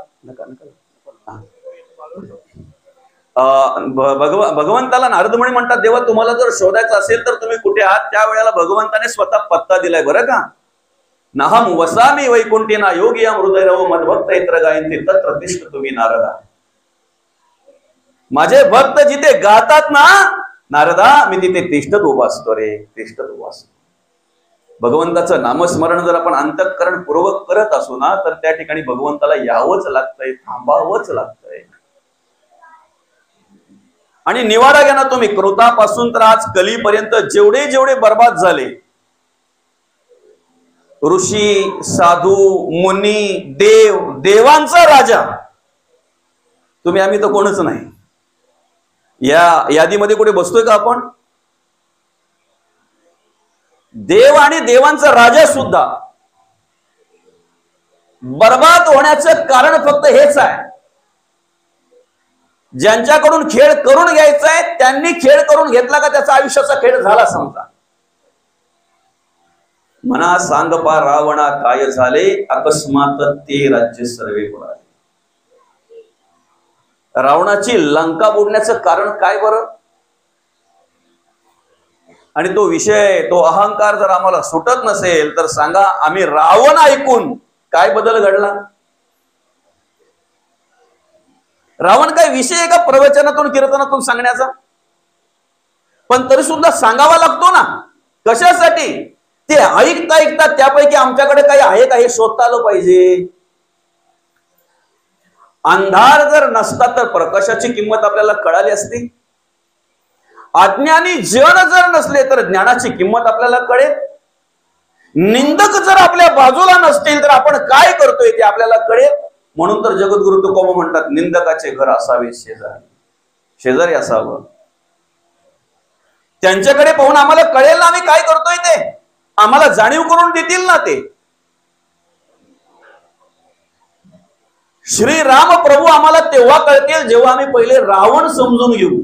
भगवंताला नारद मुनी म्हणतात, देवा तुम्हाला जर शोधायचं असेल तर तुम्ही कुठे आहात? त्यावेळेला भगवंताने स्वतः पत्ता दिलाय बरं का. नाहम वसामी वैकुंठीना योगिया हृदय मदभक्त इत्र गायंती तत्र तिष्ठ तुम्ही नारदा. माझे भक्त जिथे गातात ना नारदा, मी तिथे तिष्ठत उभा असतो रे, तिष्ठत उभा असतो. भगवंताचं नामस्मरण जर आपण अंतःकरण पूर्वक करत असू ना तर त्या ठिकाणी भगवंताला यावंच लागतंय, थांबावंच लागतंय. आणि निवाडा घ्या ना तुम्ही, कृतापासून तर आज कलीपर्यंत जेवढे जेवढे बर्बाद झाले, ऋषी, साधू, मुनी, देव, देवांचा राजा, तुम्ही आम्ही तर कोणच नाही. या यादीमध्ये कुठे बसतोय का आपण? देव आणि देवांचा राजा सुद्धा बर्बाद होण्याचं कारण फक्त हेच आहे, ज्यांच्याकडून खेळ करून घ्यायचा आहे त्यांनी खेळ करून घेतला का त्याचा आयुष्याचा खेळ झाला समजा. म्हणा सांग पा रावणा काय झाले, अकस्मात ते राज्य सर्वे बुडाले. रावणाची लंका बुडण्याचं कारण काय बरं? आणि तो विषय, तो अहंकार जर आम्हाला सुटत नसेल तर सांगा, आम्ही रावण ऐकून काय बदल घडला? रावण काय विषय आहे का प्रवचनातून कीर्तनातून सांगण्याचा? पण तरी सुद्धा सांगावा लागतो ना. कशासाठी? ते ऐकता ऐकता त्यापैकी आमच्याकडे काही आहे का हे शोधता आलं पाहिजे. अंधार जर नसता तर प्रकाशाची किंमत आपल्याला कळाली असती. अज्ञानी जन जर नसले तर ज्ञानाची किंमत आपल्याला कळेल. निंदक जर आपल्या बाजूला नसतील तर आपण काय करतोय ते आपल्याला कळेल. म्हणून तर जगद्गुरु तुकोबा म्हणतात, निंदकाचे घर असावे शेजारी, शेजारी असावं. त्यांच्याकडे पाहून आम्हाला कळेल ना आम्ही काय करतोय ते, आम्हाला जाणीव करून देतील ना ते. श्रीराम प्रभू आम्हाला तेव्हा कळतील जेव्हा आम्ही पहिले रावण समजून घेऊ.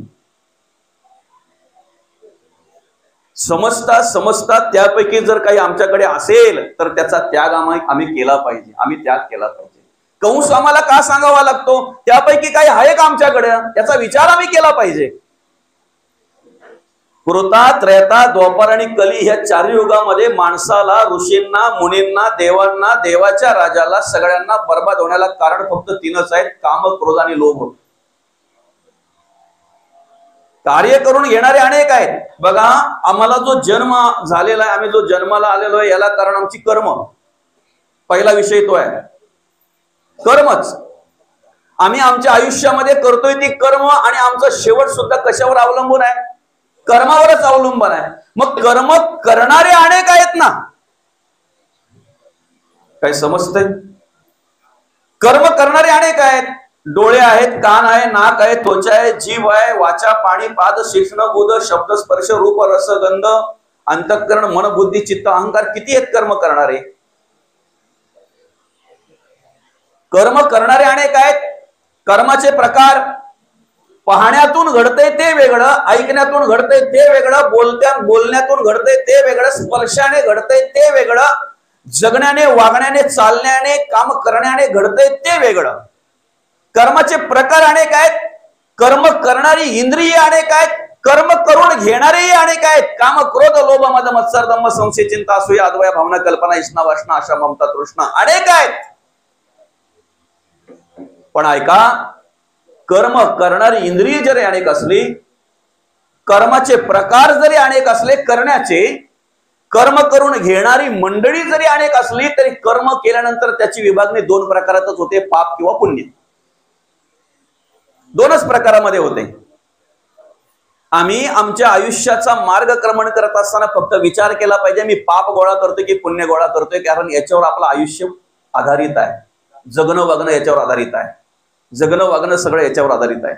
समजता समजता त्यापैकी जर काही आमच्याकडे असेल तर त्याचा त्याग आम्ही केला पाहिजे. आम्ही त्याग केला पाहिजे. कंस आम्हाला का सांगावा लागतो? त्यापैकी काही आहे का आमच्याकडे, याचा विचार आम्ही केला पाहिजे. कृता, त्रेता, द्वापर आणि कली ह्या चार युगामध्ये माणसाला, ऋषींना, मुनींना, देवांना, देवाच्या राजाला, सगळ्यांना बर्बाद होण्याला कारण फक्त तीनच आहेत: काम, क्रोध आणि लोभ. कार्य करून घेणारे अनेक आहेत. बघा, आम्हाला जो जन्म झालेला आहे, आम्ही जो जन्माला आलेलो आहे, याला कारण आमची कर्म. पहिला विषय तो आहे, कर्मच. आम्ही आमच्या आयुष्यामध्ये करतोय ती कर्म, आणि आमचा शेवट सुद्धा कशावर अवलंबून आहे? कर्मावरच अवलंबून आहे. मग कर्म करणारे अनेक आहेत ना. काय समजतंय? कर्म करणारे अनेक आहेत. डोळे आहेत, कान आहे, नाक आहे, त्वचा आहे, जीव आहे, वाचा, पाणी, पाद, शिक्षण, बुध, शब्द, स्पर्श, रूप, रस, गंध, अंतःकरण, मन, बुद्धी, चित्त, अहंकार. किती आहेत कर्म करणारे? कर्म करणारे अनेक आहेत. कर्माचे प्रकार: पाहण्यातून घडतंय ते वेगळं, ऐकण्यातून घडतंय ते वेगळं, बोलण्यातून घडतंय ते वेगळं, स्पर्शाने घडतंय ते वेगळं, जगण्याने, वागण्याने, चालण्याने, काम करण्याने घडतंय ते वेगळं. कर्माचे प्रकार अनेक आहेत. कर्म करणारी इंद्रिय अनेक आहेत. कर्म करून घेणारेही अनेक आहेत. काम, क्रोध, लोभ, मद, मत्सर, दंभ, संशय, चिंता, असूया, अद्वया, भावना, कल्पना, इष्णा, वासना, आशा, ममता, तृष्णा अनेक आहेत. पण ऐका, कर्म करणारी इंद्रिय जरी अनेक असली, कर्माचे प्रकार जरी अनेक असले करण्याचे, कर्म करून घेणारी मंडळी जरी अनेक असली, तरी कर्म केल्यानंतर त्याची विभागणी दोन प्रकारातच होते: पाप किंवा पुण्य. दोनच प्रकारामध्ये होते. आम्ही आमच्या आयुष्याचा मार्गक्रमण करत असताना फक्त विचार केला पाहिजे, मी पाप गोळा करतोय की पुण्य गोळा करतोय, कारण याच्यावर आपलं आयुष्य आधारित आहे. जगणं वागणं याच्यावर आधारित आहे. जगणं वागणं सगळं याच्यावर आधारित आहे.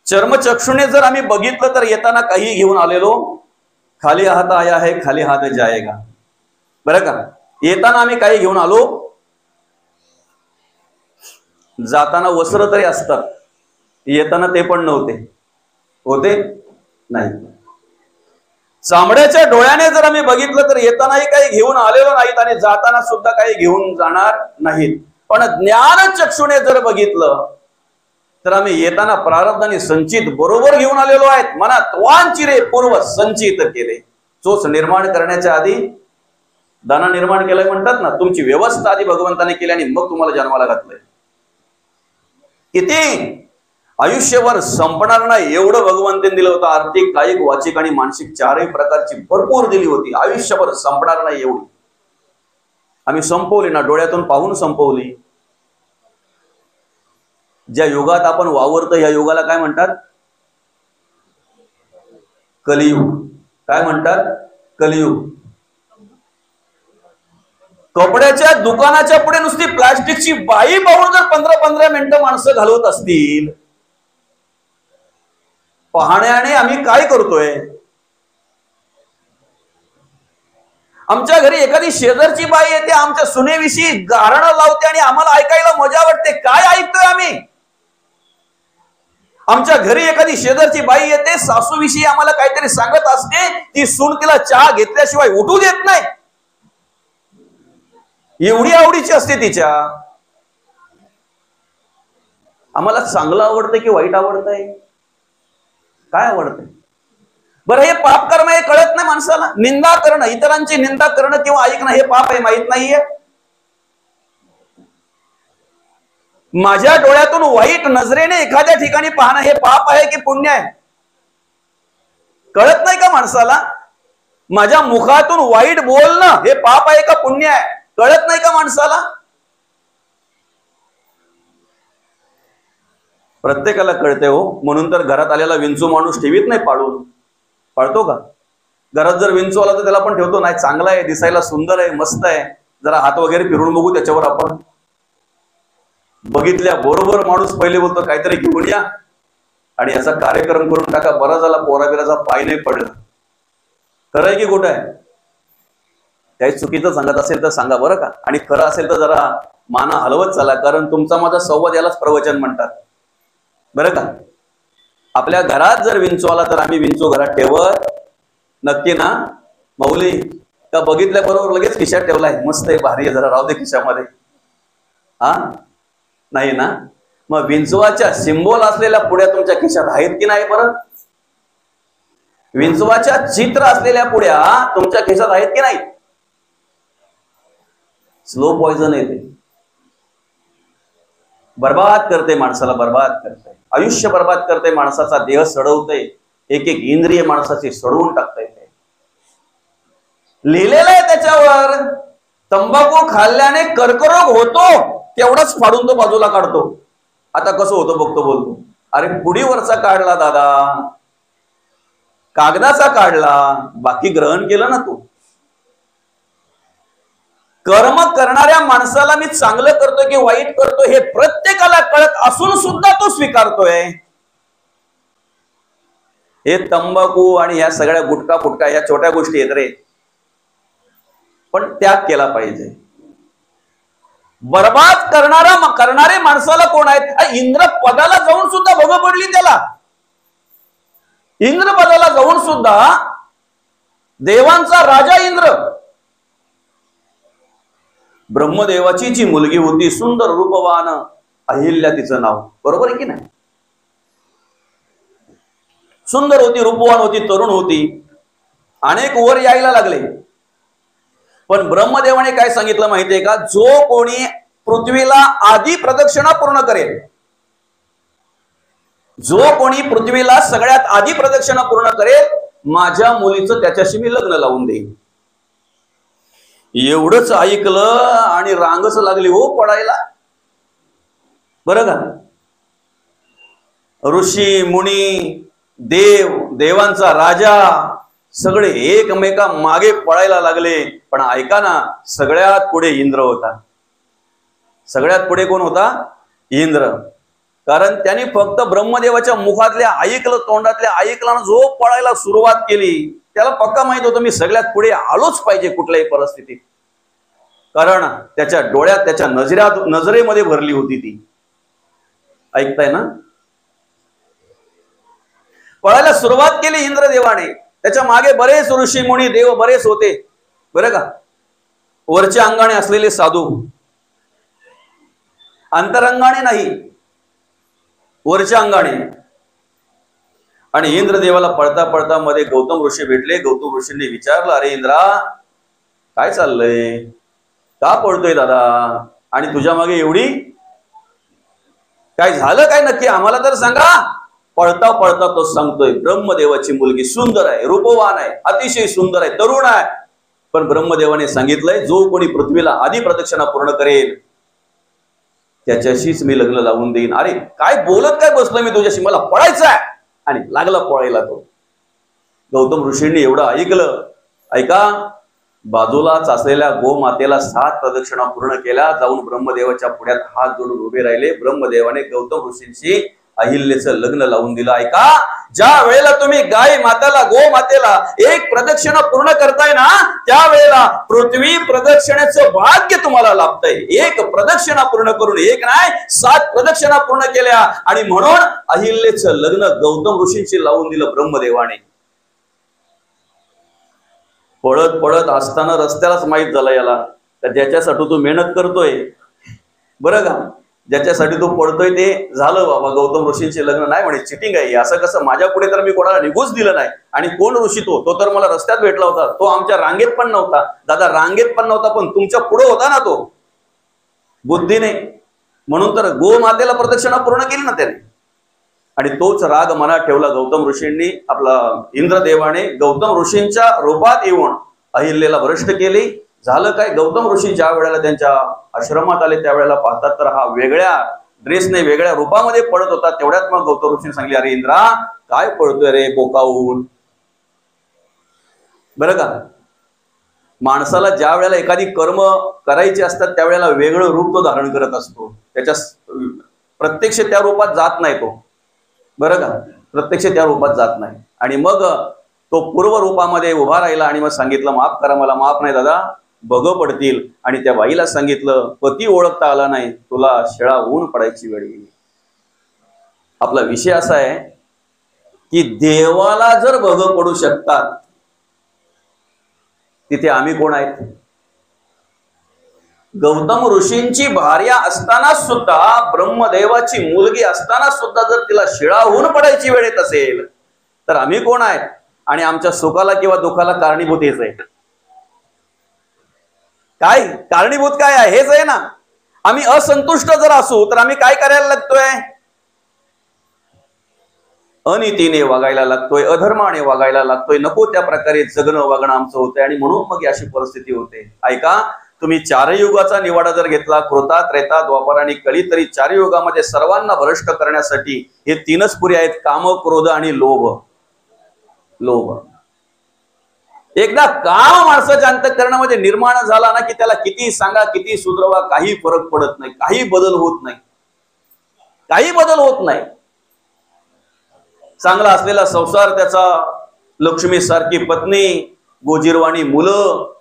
चर्मचक्षुने जर आम्ही बघितलं तर येताना काही घेऊन आलेलो, खाली हात आया है खाली हात जाएगा. बरं का? येताना आम्ही काही घेऊन आलो, जाताना वस्त्र तरी असतात, येताना ते पण नव्हते. होते नाही. चामड्याच्या डोळ्याने जर आम्ही बघितलं तर येतानाही काही घेऊन आलेलो नाहीत आणि जाताना सुद्धा काही घेऊन जाणार नाहीत. पण ज्ञान चक्षुने जर बघितलं तर आम्ही येताना प्रारब्धाने संचित बरोबर घेऊन आलेलो आहेत. मनात वांचिरे पूर्व संचित केले. चोच निर्माण करण्याच्या आधी दाना निर्माण केलंय म्हणतात ना, तुमची व्यवस्था आधी भगवंताने केली आणि मग तुम्हाला जन्माला घातलंय. किती आयुष्यभर संपणार नाही एवढं भगवंताने दिलं होतं. आर्थिक, कायिक, वाचिक आणि मानसिक चारही प्रकारची भरपूर दिली होती. आयुष्यभर संपणार नाही एवढी आम्ही संपवली ना, डोळ्यातून पाहून संपवली. ज्या युगात आपण वावरतो या युगाला काय म्हणतात? कलियुग. काय म्हणतात? कलियुग. कपड्याच्या दुकानाच्या पुढे नुसती प्लास्टिकची बाई पाहून जर 15-15 मिनिटं माणसं घालवत असतील पाहण्याने आम्ही काय करतोय? आमच्या घरी एखादी शेजारची बाई येते, आमच्या सुनेविषयी गारणं लावते आणि आम्हाला ऐकायला मजा वाटते. काय ऐकतोय आम्ही? आमच्या घरी एखादी शेजारची बाई येते, सासूविषयी आम्हाला काहीतरी सांगत असते, ती सून तिला चहा घेतल्याशिवाय उठू देत नाही, एवढी आवडीची असते तिच्या. आम्हाला चांगलं आवडतंय की वाईट आवडतंय? काय आवडतंय? बरं, हे पाप कर्म हे कळत नाही माणसाला. निंदा करणं, इतरांची निंदा करणं किंवा ऐकणं हे पाप आहे, माहित नाहीये. माझ्या डोळ्यातून वाईट नजरेने एखाद्या ठिकाणी पाहणं हे पाप आहे की पुण्य आहे? कळत नाही का माणसाला? माझ्या मुखातून वाईट बोलणं हे पाप आहे का पुण्य आहे? कळत नाही का माणसाला? प्रत्येकाला कळते हो. म्हणून तर घरात आलेला विंचू माणूस ठेवीत नाही पाळून. पाळतो का? घरात जर विंचू आला तर त्याला पण ठेवतो नाही, चांगला आहे, दिसायला सुंदर आहे, मस्त आहे, जरा हात वगैरे फिरून बघू त्याच्यावर आपण. बघितल्या बरोबर माणूस पहिले बोलतो काहीतरी घेऊन या आणि याचा कार्यक्रम करून टाका, बरा झाला पोराबिराचा पाय नाही पडला. खरं आहे की खोटं आहे? काही चुकीचं सांगत असेल तर सांगा बरं का, आणि खरं असेल तर जरा माना हलवत चला, कारण तुमचा माझा संवाद यालाच प्रवचन म्हणतात बरं का. आपल्या घरात जर विंचू आला तर आम्ही विंचू घरात ठेवत नक्की ना माऊली? का बघितल्या बरोबर लगेच खिशात ठेवलाय, मस्त आहे, भारी आहे, जरा राहू दे खिशामध्ये? हा, नाही ना. मग विंचवाच्या सिंबॉल असलेल्या पुड्या तुमच्या खिशात आहेत की नाही? बरं, विंचवाच्या चित्र असलेल्या पुड्या तुमच्या खिशात आहेत की नाही? स्लो पॉइझन येते, बर्बाद करते माणसाला, बर्बाद करते, आयुष्य बर्बाद करते माणसाचा, देह सडवते, एक एक इंद्रिय माणसाची सडवून टाकता येते. लिहिलेलं आहे त्याच्यावर, तंबाखू खाल्ल्याने कर्करोग होतो, तेवढाच फाडून तो बाजूला काढतो. आता कसं होतं बघतो, बोलतो अरे पुडीवरचा काढला दादा, कागदाचा काढला, बाकी ग्रहण केलं ना तू. कर्म करणाऱ्या माणसाला मी चांगलं करतोय की वाईट करतोय हे प्रत्येकाला कळत असून सुद्धा तो स्वीकारतोय. हे तंबाखू आणि ह्या सगळ्या गुटखा फुटका या छोट्या गोष्टी आहेत रे, पण त्याग केला पाहिजे. बर्बाद करणारे माणसाला कोण आहेत? इंद्र पदाला जाऊन सुद्धा भोग पडली त्याला. इंद्र पदाला जाऊन सुद्धा देवांचा राजा इंद्र, ब्रह्मदेवाची जी मुलगी होती सुंदर रूपवान अहिल्या तिचं नाव, बरोबर आहे की नाही? सुंदर होती, रूपवान होती, तरुण होती, अनेक वर यायला लागले. पण ब्रह्मदेवाने काय सांगितलं माहितीये का? जो कोणी पृथ्वीला आधी प्रदक्षिणा पूर्ण करेल, जो कोणी पृथ्वीला सगळ्यात आधी प्रदक्षिणा पूर्ण करेल, माझ्या मुलीचं त्याच्याशी मी लग्न लावून देईन. एवढंच ऐकलं आणि रांगच लागली हो पडायला बरं का. ऋषी मुनी, देवांचा राजा सगळे एकमेका मागे पळायला लागले. पण ऐका ना, सगळ्यात पुढे इंद्र होता. सगळ्यात पुढे कोण होता? इंद्र. कारण त्यांनी फक्त ब्रह्मदेवाच्या मुखातल्या ऐकलं, तोंडातल्या ऐकला, जो पळायला सुरुवात केली त्याला पक्का माहित होतं मी सगळ्यात पुढे आलोच पाहिजे कुठल्याही परिस्थितीत. कारण त्याच्या डोळ्यात, त्याच्या नजरेमध्ये भरली होती ती. ऐकताय ना? पळायला सुरुवात केली इंद्रदेवाने. त्याच्या मागे बरेच ऋषी मुनी, देव बरेच होते बरं का. वरच्या अंगाने असलेले साधू, अंतरंगाने नाही, वरच्या अंगाने. आणि इंद्रदेवाला पळता पळता मध्ये गौतम ऋषी भेटले. गौतम ऋषींनी विचारलं, अरे इंद्रा काय चाललंय, का पळतोय दादा, आणि तुझ्या मागे एवढी काय झालं काय नक्की, आम्हाला तर सांगा. पळता पळता तो सांगतोय, ब्रह्मदेवाची मुलगी सुंदर आहे, रूपवान आहे, अतिशय सुंदर आहे, तरुण आहे. पण ब्रह्मदेवाने सांगितलंय जो कोणी पृथ्वीला आधी प्रदक्षिणा पूर्ण करेल त्याच्याशीच मी लग्न लावून देईन. अरे काय बोलत काय बसलो मी तुझ्याशी, मला पळायचं आहे. आणि लागला पळायला तो. गौतम ऋषींनी एवढं ऐकलं. ऐका, बाजूलाच असलेल्या गोमातेला 7 प्रदक्षिणा पूर्ण केल्या. जाऊन ब्रह्मदेवाच्या पुढ्यात हात जोडून उभे राहिले. ब्रह्मदेवाने गौतम ऋषींशी अहिल्याचं लग्न लावून दिलं. ऐका, ज्या वेळेला तुम्ही गाय मातेला, गो मातेला एक प्रदक्षिणा पूर्ण करताय ना, त्यावेळेला पृथ्वी प्रदक्षिणेचं भाग्य तुम्हाला लाभतंय. एक प्रदक्षिणा पूर्ण करून, एक नाही 7 प्रदक्षिणा पूर्ण केल्या. आणि म्हणून अहिल्याचं लग्न गौतम ऋषींशी लावून दिलं ब्रह्मदेवाने. पळत पळत असताना रस्त्यालाच माहित झालं याला, ज्याच्यासाठी तू मेहनत करतोय, बरं का, ज्याच्यासाठी तू पडतोय ते झालं बाबा, गौतम ऋषींचे लग्न नाही म्हणे, चिटिंग आहे. असं कसं, माझ्या पुढे तर मी कोणाला निघूच दिलं नाही. आणि कोण ऋषी तो तर मला रस्त्यात भेटला होता, तो आमच्या रांगेत पण नव्हता. दादा रांगेत पण नव्हता, पण तुमच्या पुढे होता ना तो, बुद्धीने. म्हणून तर गोमातेला प्रदक्षिणा पूर्ण केली ना त्याने. आणि तोच राग मनात ठेवला गौतम ऋषींनी. आपला इंद्रदेवाने गौतम ऋषींच्या रूपात येऊन अहिल्याला भ्रष्ट केली. झालं काय, गौतम ऋषी ज्या वेळेला त्यांच्या आश्रमात आले त्यावेळेला पाहतात तर हा वेगळ्या ड्रेसने, वेगळ्या रूपामध्ये पडत होता. तेवढ्यात मग गौतम ऋषीने सांगले, अरे इंद्रा, काय पळतोय रे बोकावून. बरं का, माणसाला ज्या वेळेला एखादी कर्म करायची असतात त्यावेळेला वेगळं रूप तो धारण करत असतो. त्याच्या प्रत्यक्ष त्या रूपात जात नाही तो, बरं का, प्रत्यक्ष त्या रूपात जात नाही. आणि मग तो पूर्व रूपामध्ये उभा राहिला आणि मग सांगितलं, माफ करा मला, माफ नाही दादा, बघ पडतील. आणि त्या बाईला सांगितलं, पती ओळखता आला नाही, तुला शेळा ऊन पडायची वेळ येईल. आपला विषय असा आहे की देवाला जर बघ पडू शकतात, तिथे आम्ही कोण आहेत? गौतम ऋषींची भार्या असताना सुद्धा, ब्रह्मदेवाची मुलगी असताना सुद्धा जर तिला शिळा होऊन पडायची वेळ येत असेल तर आम्ही कोण आहेत? आणि आमच्या सुखाला किंवा दुःखाला कारणीभूत हेच आहे. काय कारणीभूत काय आहे? हेच आहे ना. आम्ही असंतुष्ट जर असू तर आम्ही काय करायला लागतोय? अनितीने वागायला लागतोय, अधर्माने वागायला लागतोय, नको त्या प्रकारे जगणं वागणं आमचं होतंय. आणि म्हणून मग अशी परिस्थिती होते. ऐका, तुम्ही 4 युगाचा निवाडा जर घेतला, कृता, त्रेता, द्वापर आणि कली, तरी 4 युगामध्ये सर्वांना भ्रष्ट करण्यासाठी हे 3च पुरी आहेत: काम, क्रोध आणि लोभ. लोभ एकदा काम माणसाच्या अंतःकरणामध्ये निर्माण झाला ना की त्याला किती सांगा, किती सुधरवा, काही फरक पडत नाही, काही बदल होत नाही, काही बदल होत नाही. चांगला असलेला संसार, त्याचा लक्ष्मी सारखी पत्नी, गोजीरवाणी मुलं,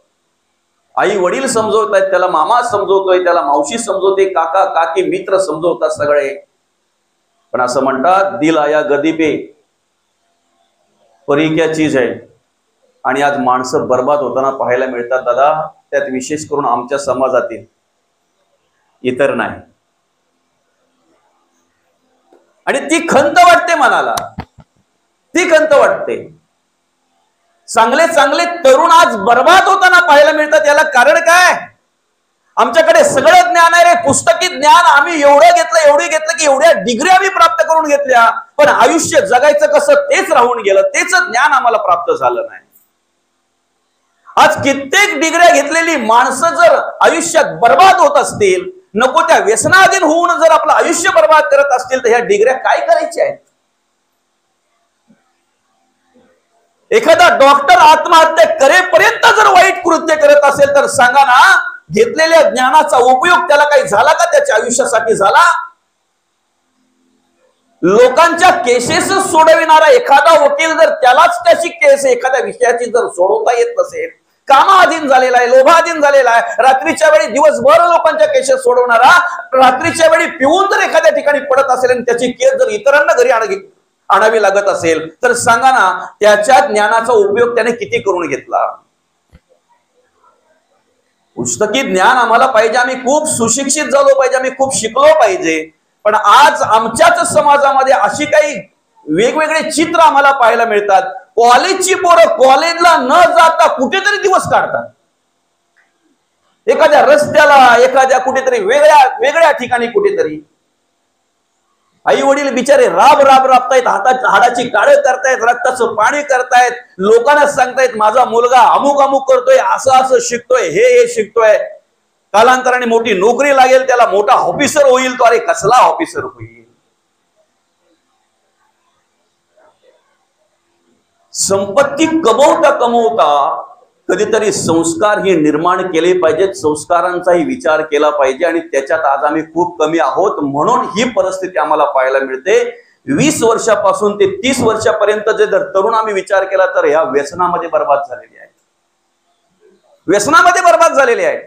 आई वडील समजवतायत त्याला, मामा समजवतोय त्याला, मावशी समजवते, काका काकी मित्र समजवतात सगळे. पण असं म्हणतात, दिल आया गदी पे परी क्या चीज है. आणि आज माणसं बर्बाद होताना पाहायला मिळतात दादा, त्यात विशेष करून आमच्या समाजातील, इतर नाही. आणि ती खंत वाटते मनाला, ती खंत वाटते. चांगले चांगले तरुण आज बर्बाद होताना पाहायला मिळतात. याला कारण काय? आमच्याकडे सगळं ज्ञान आहे रे, पुस्तकी ज्ञान आम्ही एवढं घेतलं, एवढी घेतलं की एवढ्या डिग्री आम्ही प्राप्त करून घेतल्या, पण आयुष्य जगायचं कसं तेच राहून गेलं, तेच ज्ञान आम्हाला प्राप्त झालं नाही. आज कित्येक डिग्र्या घेतलेली माणसं जर आयुष्यात बर्बाद होत असतील, नको त्या व्यसनाधीन होऊन जर आपलं आयुष्य बर्बाद करत असतील, तर ह्या डिग्र्या काय करायच्या आहेत? एखादा डॉक्टर आत्महत्या करेपर्यंत जर वाईट कृत्य करत असेल तर सांगा ना, घेतलेल्या ज्ञानाचा उपयोग त्याला काही झाला का? त्याच्या आयुष्यासाठी झाला? लोकांच्या केसेस सोडविणारा एखादा वकील जर त्यालाच त्याची केस एखाद्या विषयाची जर सोडवता येत नसेल, कामाधीन झालेला आहे, लोभाधीन झालेला आहे, रात्रीच्या वेळी दिवसभर लोकांच्या केसेस सोडवणारा रात्रीच्या वेळी पिऊन जर एखाद्या ठिकाणी पडत असेल आणि त्याची केस जर इतरांना घरी आणावी लागत असेल, तर सांगा ना, त्याच्या ज्ञानाचा उपयोग त्याने किती करून घेतला? पुस्तकी ज्ञान आम्हाला पाहिजे, आम्ही खूप सुशिक्षित झालो पाहिजे, आम्ही खूप शिकलो पाहिजे. पण आज आमच्याच समाजामध्ये अशी काही वेगवेगळे चित्र आम्हाला पाहायला मिळतात. कॉलेजची पोरं कॉलेजला न जाता कुठेतरी दिवस काढतात, एखाद्या रस्त्याला, एखाद्या कुठेतरी वेगळ्या ठिकाणी कुठेतरी. आई वडील बिचारे राब राबतायत, हाडाची काळे करतायत, रक्ताचं पाणी करतायत, लोकांना सांगतायत माझा मुलगा अमुक अमुक करतोय, असं शिकतोय, हे शिकतोय, कालांतराने मोठी नोकरी लागेल, त्याला मोठा ऑफिसर होईल. तो अरे कसला ऑफिसर होईल? संपत्ती कमवता कधीतरी संस्कार हे निर्माण केले पाहिजेत, संस्कारांचाही विचार केला पाहिजे. आणि त्याच्यात आज आम्ही खूप कमी आहोत, म्हणून ही परिस्थिती आम्हाला पाहायला मिळते. 20 वर्षापासून ते 30 वर्षापर्यंत जे जर तरुण आम्ही विचार केला तर ह्या व्यसनामध्ये बर्बाद झालेले आहेत, व्यसनामध्ये बर्बाद झालेले आहेत.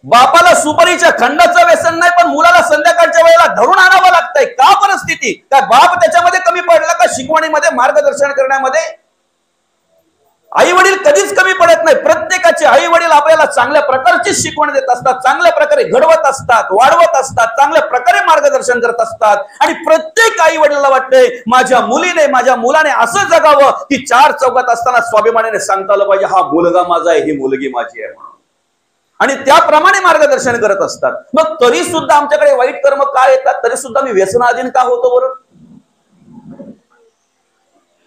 बापाला सुपारीच्या खंडाचं व्यसन नाही, पण मुलाला संध्याकाळच्या वेळेला धरून आणावं लागतंय. का परिस्थिती? काय बाप त्याच्यामध्ये कमी पडला का? शिकवणीमध्ये, मार्गदर्शन करण्यामध्ये आई वडील कधीच कमी पडत नाही. प्रत्येकाचे आई वडील आपल्याला चांगल्या प्रकारची शिकवण देत असतात, चांगल्या प्रकारे घडवत असतात, वाढवत असतात, चांगल्या प्रकारे मार्गदर्शन करत असतात. आणि प्रत्येक आई वडिलाला वाटतंय माझ्या मुलीने, माझ्या मुलाने असं जगावं की 4 चौकात असताना स्वाभिमानाने सांगता आलं पाहिजे हा मुलगा माझा आहे, ही मुलगी माझी आहे म्हणून. आणि त्याप्रमाणे मार्गदर्शन करत असतात. मग तरी सुद्धा आमच्याकडे वाईट कर्म का येतात? तरी सुद्धा मी व्यसनाधीन का होतो बरं?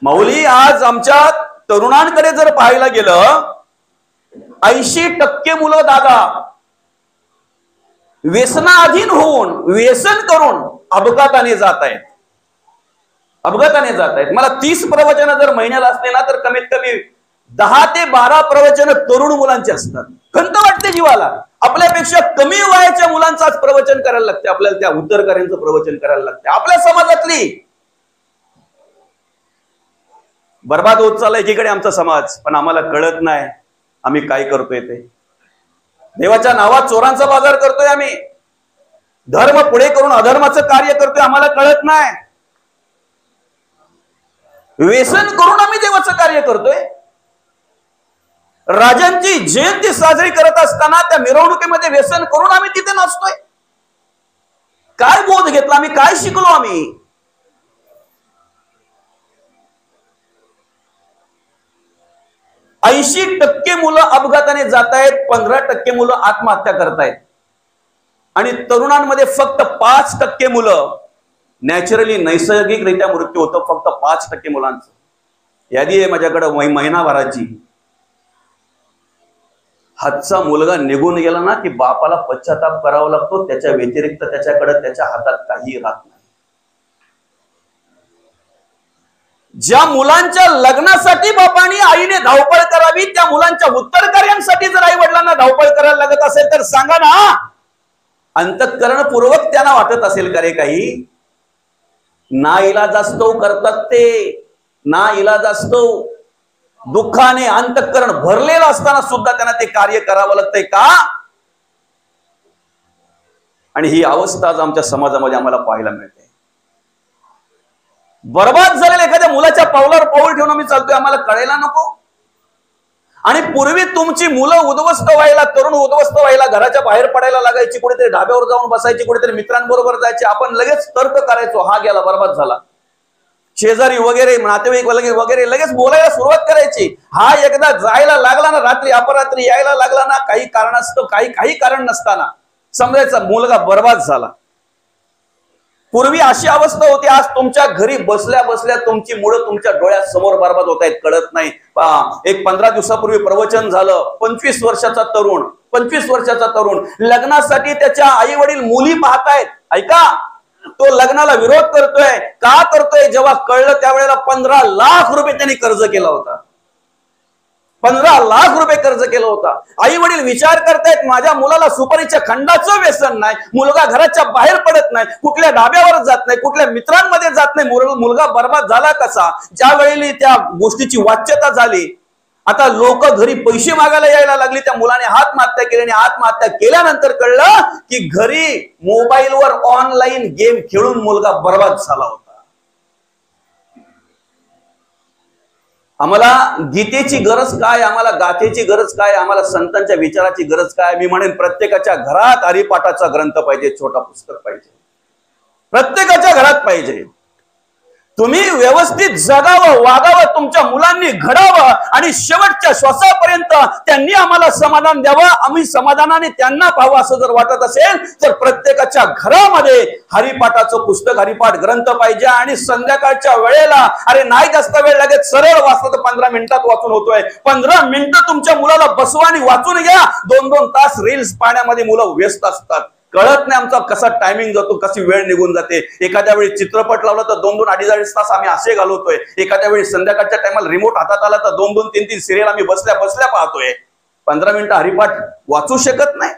माऊली, आज आमच्या तरुणांकडे जर पाहायला गेलं 80% मुलं दादा व्यसनाधीन होऊन, व्यसन करून अपघाताने जात आहेत, अपघाताने जात आहेत. मला 30 प्रवचन जर महिन्याला असले ना तर कमीत कमी 10 ते 12 प्रवचन तरुण मुलांचे असतात. खंत वाटते जीवाला. आपल्यापेक्षा कमी वयाच्या मुलांचं आज प्रवचन करायला लागते, आपल्याला त्या उत्तरकार्यांचं प्रवचन करायला लागते. आपल्या समाजातली बर्बाद होत चाललाय एकीकडे आमचा समाज, पण आम्हाला कळत नाही आम्ही काय करतोय ते. देवाच्या नावात चोरांचा बाजार करतोय आम्ही, धर्म पुढे करून अधर्माचं कार्य करतोय, आम्हाला कळत नाही. व्यसन करून आम्ही देवाचं कार्य करतोय. राजांची जयंती साजरी करत असताना त्या मिरवणुकीमध्ये व्यसन करून आम्ही तिथे नाचतोय. काय बोध घेतला आम्ही? काय शिकलो आम्ही? ऐंशी 80% मुलं अपघाताने जात आहेत, 15% मुलं आत्महत्या करतायत. आणि तरुणांमध्ये फक्त 5% मुलं नॅचरली, नैसर्गिकरित्या मृत्यू होतो. फक्त 5% मुलांचं. यादी आहे माझ्याकडे महिनाभराची. हातचा मुलगा निघून गेला ना की बापाला पश्चाताप करावा लागतो, त्याच्या व्यतिरिक्त त्याच्याकडे त्याच्या हातात काही राहत नाही. ज्या मुलांच्या लग्नासाठी बापाने आईने धावपळ करावी, त्या मुलांच्या उत्तरकार्यांसाठी जर आई वडिलांना धावपळ करायला लागत असेल तर सांगा ना, अंतःकरणपूर्वक त्यांना वाटत असेल का रे काही? ना इलाजास्तव करतात ते, ना इलाजास्तव. दुःखाने अंतःकरण भरलेलं असताना सुद्धा त्यांना ते कार्य करावं लागतंय का? आणि ही अवस्था आज आमच्या समाजामध्ये आम्हाला पाहायला मिळते. बर्बाद झालेल्या एखाद्या मुलाच्या पावलावर पाऊल ठेवून आम्ही चालतोय, आम्हाला कळायला नको? आणि पूर्वी तुमची मुलं उद्ध्वस्त व्हायला, तरुण उद्ध्वस्त व्हायला घराच्या बाहेर पडायला लागायची, कुठेतरी ढाब्यावर जाऊन बसायची, कुठेतरी मित्रांबरोबर जायचे. आपण लगेच तर्क करायचो, हा गेला, बर्बाद झाला. शेजारी वगैरे, नातेवाईक वगैरे लगेच बोलायला सुरुवात करायची. हा एकदा जायला लागला ना, रात्री अपरात्री यायला लागला ना, काही कारणास्तव, काही कारण नसताना समजायचा मुलगा बर्बाद झाला. पूर्वी अशी अवस्था होती. आज तुमच्या घरी बसल्या बसल्या तुमची मुलं तुमच्या डोळ्यासमोर बर्बाद होत आहेत, कळत नाही. एक 15 दिवसापूर्वी प्रवचन झालं. 25 वर्षाचा तरुण लग्नासाठी त्याच्या आई वडील मुली पाहतायत. ऐका, तो लग्नाला विरोध करतोय. का करतोय? जेव्हा कळलं त्यावेळेला 15 लाख रुपये त्यांनी कर्ज केला होता. 15 लाख रुपये कर्ज केलं होतं. आई वडील विचार करतायत माझ्या मुलाला सुपारीच्या खंडाचं व्यसन नाही, मुलगा घराच्या बाहेर पडत नाही, कुठल्या ढाब्यावर जात नाही, कुठल्या मित्रांमध्ये जात नाही, मुलगा बर्बाद झाला कसा? ज्या वेळी त्या गोष्टीची वाच्यता झाली, आता लोक घरी पैसे मागायला यायला लागली. त्या मुलाने आत्महत्या केली आणि आत्महत्या केल्यानंतर कळलं की घरी मोबाईलवर ऑनलाईन गेम खेळून मुलगा बर्बाद झाला होता. आम्हाला गीतेची गरज काय? आम्हाला गाथेची गरज काय? आम्हाला संतांच्या विचाराची गरज काय? मी म्हणेन प्रत्येकाच्या घरात हरिपाठाचा ग्रंथ पाहिजे, छोटा पुस्तक पाहिजे, प्रत्येकाच्या घरात पाहिजे. तुम्ही व्यवस्थित जगावं, वागावं, तुमच्या मुलांनी घडावं आणि शेवटच्या श्वासापर्यंत त्यांनी आम्हाला समाधान द्यावं, आम्ही समाधानाने त्यांना पाहावं असं जर वाटत असेल तर प्रत्येकाच्या घरामध्ये हरिपाठाचं पुस्तक, हरिपाठ ग्रंथ पाहिजे. आणि संध्याकाळच्या वेळेला अरे नाही जास्त वेळ लागेल, सरळ वाचलं तर 15 मिनिटात वाचून होतोय. 15 मिनिटं तुमच्या मुलाला बसवा आणि वाचून घ्या. 2-2 तास रील्स पाहण्यामध्ये मुलं व्यस्त असतात. कळत नाही आमचा कसा टायमिंग जातो, कशी वेळ निघून जाते. एखाद्या वेळी चित्रपट लावला तर 2-2, 2.5 तास आम्ही असे घालवतोय. एखाद्या वेळी संध्याकाळच्या टायमाला रिमोट हातात आला तर 2-2, 3-3 सिरियल आम्ही बसल्या बसल्या पाहतोय. 15 मिनिटं हरिपाठ वाचू शकत नाही.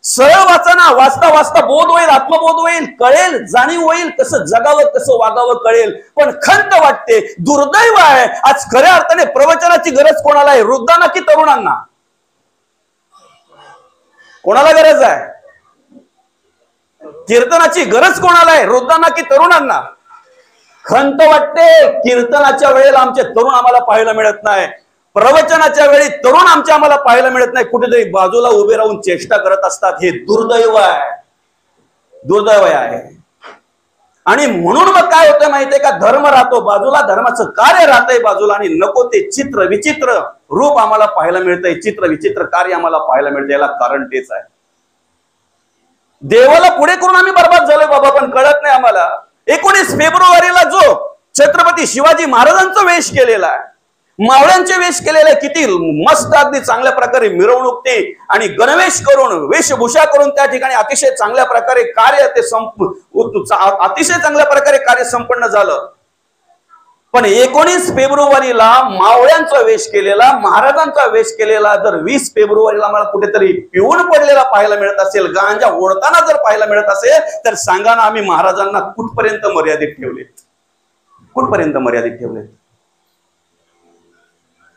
सरळ वाचना, वाचता वाचता बोध होईल, आत्मबोध होईल, कळेल, जाणीव होईल, कसं जगावं कसं वागावं कळेल. पण खंत वाटते, दुर्दैव आहे आज खऱ्या अर्थाने प्रवचनाची गरज कोणाला आहे? वृद्धांना की तरुणांना? कोणाला गरज आहे? कीर्तनाची गरज कोणाला आहे? वृद्धांना की तरुणांना? खंत वाटते, कीर्तनाच्या वेळेला आमचे तरुण आम्हाला पाहायला मिळत नाही, प्रवचनाच्या वेळी तरुण आम्हाला पाहायला मिळत नाही, कुठेतरी बाजूला उभे राहून चेष्टा करत असतात. हे दुर्दैव आहे, दुर्दैव आहे. आणि म्हणून मग काय होतं माहितीये का? धर्म राहतो बाजूला, धर्माचं कार्य राहतंय बाजूला, आणि नको ते चित्र विचित्र रूप आम्हाला पाहायला मिळतंय, चित्र विचित्र कार्य आम्हाला पाहायला मिळतं. याला कारण तेच आहे, देवाला पुढे करून आम्ही बर्बाद झालोय बाबा, पण कळत नाही आम्हाला. 19 फेब्रुवारीला जो छत्रपती शिवाजी महाराजांचा वेश केलेला आहे, मावळ्यांचे वेश केलेले, किती मस्त अगदी चांगल्या प्रकारे मिरवणूक ते आणि गणवेश करून वेशभूषा करून त्या ठिकाणी अतिशय चांगल्या प्रकारे कार्य ते अतिशय चांगल्या प्रकारे कार्य संपन्न झालं. पण 19 फेब्रुवारीला मावळ्यांचा वेश केलेला, महाराजांचा वेश केलेला जर 20 फेब्रुवारीला मला कुठेतरी पिऊन पडलेला पाहायला मिळत असेल, गांजा ओढताना जर पाहायला मिळत असेल, तर सांगा ना आम्ही महाराजांना कुठपर्यंत मर्यादित ठेवले, कुठपर्यंत मर्यादित ठेवले?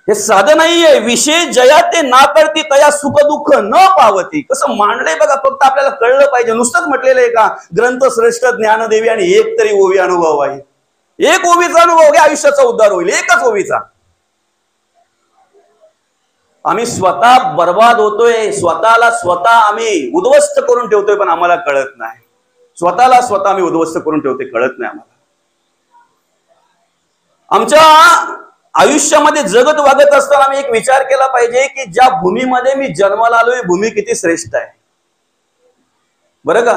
हे साधं नाहीये. विषय जया ते ना करती तया सुख दुःख न पावती. कसं मांडलंय बघा, फक्त आपल्याला कळलं पाहिजे. नुसतंच म्हटलेलं आहे का? ग्रंथ श्रेष्ठ ज्ञानदेवी आणि एक तरी ओवी अनुभव आहे. एक ओवीचा अनुभव घ्या, आयुष्याचा उद्धार होईल. एकच ओवीचा. आम्ही स्वतः बर्बाद होतोय, स्वतःला स्वतः आम्ही उद्ध्वस्त करून ठेवतोय, पण आम्हाला कळत नाही. स्वतःला स्वतः आम्ही उद्ध्वस्त करून ठेवतोय, कळत नाही आम्हाला. आमच्या आयुष्यामध्ये जगत वागत असताना आम्ही एक विचार केला पाहिजे की ज्या भूमीमध्ये मी जन्माला आलोय, भूमी किती श्रेष्ठ आहे, बरं का?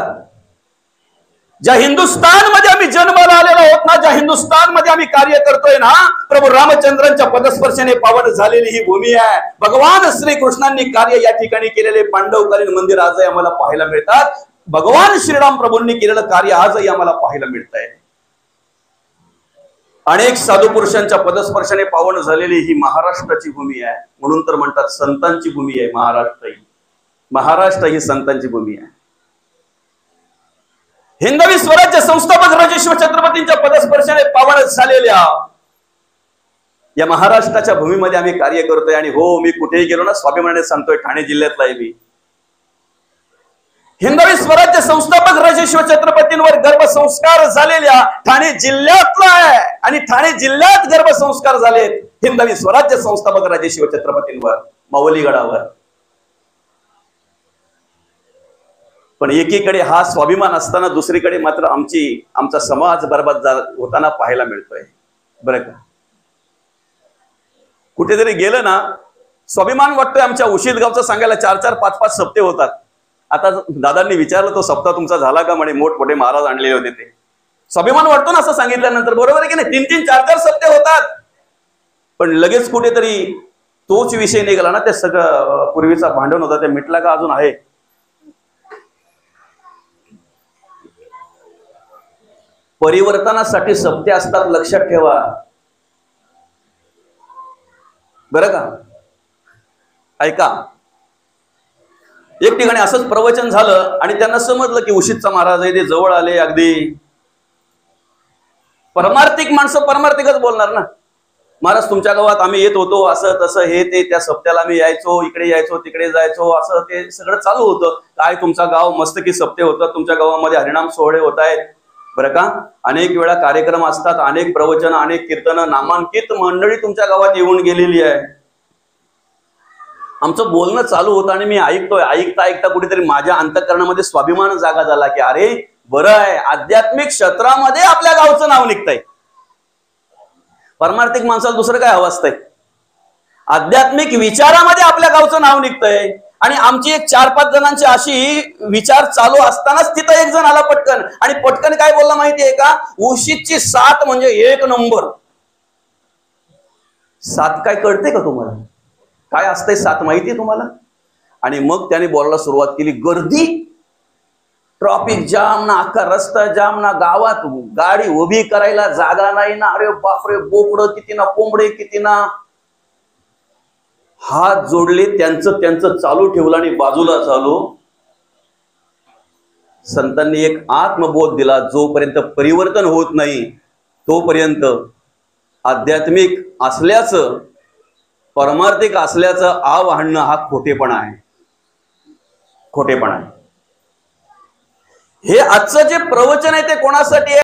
ज्या हिंदुस्थानमध्ये आम्ही जन्माला आलेलो आहोत ना, ज्या हिंदुस्थानमध्ये आम्ही कार्य करतोय ना, प्रभू रामचंद्रांच्या पदस्पर्शाने पावन झालेली ही भूमी आहे. भगवान श्रीकृष्णांनी कार्य या ठिकाणी केलेले पांडवकालीन मंदिर आजही आम्हाला पाहायला मिळतात. भगवान श्रीराम प्रभूंनी केलेलं कार्य आजही आम्हाला पाहायला मिळत आहे. अनेक साधू पुरुषांच्या पदस्पर्शाने पावन झालेली ही महाराष्ट्राची भूमी आहे. म्हणून तर म्हणतात संतांची भूमी आहे महाराष्ट्र ही. महाराष्ट्र ही संतांची भूमी आहे. हिंदवी स्वराज्य संस्थापक राजेश्वर छत्रपतींच्या पदस्पर्शाने पावन झालेल्या या महाराष्ट्राच्या भूमीमध्ये आम्ही कार्य करतोय. आणि हो, मी कुठेही गेलो ना स्वाभिमानाने सांगतोय, ठाणे जिल्ह्यातला आहे मी. हिंदवी स्वराज्य संस्थापक राजेश्वर छत्रपतींवर गर्भसंस्कार झालेल्या ठाणे जिल्ह्यातला आहे. आणि ठाणे जिल्ह्यात गर्भसंस्कार झालेत हिंदवी स्वराज्य संस्थापक राजेश्वर छत्रपतींवर, माऊलीगडावर. पण एकीकडे हा स्वाभिमान असताना दुसरीकडे मात्र आमचा समाज बर्बाद होताना पाहायला मिळतोय, बरं का? कुठेतरी गेलं ना, स्वाभिमान वाटतोय. आमच्या उशीद गावचं सांगायला 4-4, 5-5 सप्ते होतात. आता दादांनी विचारलं तो सप्ताह तुमचा झाला का? म्हणे मोठमोठे महाराज आणलेले होते ते. स्वाभिमान वाटतो ना असं सांगितल्यानंतर, बरोबर आहे की नाही? 3-3, 4-4 सप्ते होतात. पण लगेच कुठेतरी तोच विषय निघाला ना, ते सगळं पूर्वीचा भांडण होता ते मिटला का अजून आहे? परिवर्तनासाठी सप्ते असतात, लक्षात ठेवा, बरं का? ऐका, एक ठिकाणी असंच प्रवचन झालं आणि त्यांना समजलं की उशीदचा महाराज आहे, ते जवळ आले. अगदी परमार्थिक माणसं परमार्थिकच बोलणार ना. महाराज तुमच्या गावात आम्ही येत होतो, असं तसं हे ते, त्या सप्त्याला आम्ही यायचो, इकडे यायचो तिकडे जायचो, असं ते सगळं चालू होतं. काय तुमचा गाव मस्त की सप्ते होतं, तुमच्या गावामध्ये हरिनाम सोहळे होत आहेत, बरं का? अनेक वेळा कार्यक्रम असतात, अनेक प्रवचन, अनेक कीर्तन, नामांकित मंडळी तुमच्या गावात येऊन गेलेली आहे. आमचं बोलणं चालू होतं आणि मी ऐकतोय. ऐकता ऐकता कुठेतरी माझ्या अंतःकरणामध्ये स्वाभिमान जागा झाला की अरे बरं आहे, आध्यात्मिक क्षेत्रामध्ये आपल्या गावचं नाव निघतंय. परमार्थिक माणसाला दुसरं काय हवं असतंय? आध्यात्मिक विचारामध्ये आपल्या गावचं नाव निघतंय. आणि आमची एक 4-5 जणांची अशी विचार चालू असतानाच तिथं एक जण आला पटकन, आणि पटकन काय बोलला माहितीये का? उशीदची 7 म्हणजे 1 नंबर. 7 काय कळते का तुम्हाला? काय असतंय 7 माहितीये तुम्हाला? आणि मग त्याने बोलायला सुरुवात केली. गर्दी, ट्रॉफिक जाम ना, अख्खा रस्ता जाम ना, गावात गाडी उभी करायला जागा नाही ना, अरे बापरे, बोकडं किती ना, कोंबडे किती ना. हात जोडले, त्यांचं चालू ठेवलं आणि बाजूला झालो. संतांनी एक आत्मबोध दिला, जोपर्यंत परिवर्तन होत नाही तोपर्यंत आध्यात्मिक असल्याचं, परमार्थिक असल्याचं आवाहन हा खोटेपणा आहे, खोटेपणा आहे. हे आजचं जे प्रवचन आहे ते कोणासाठी आहे?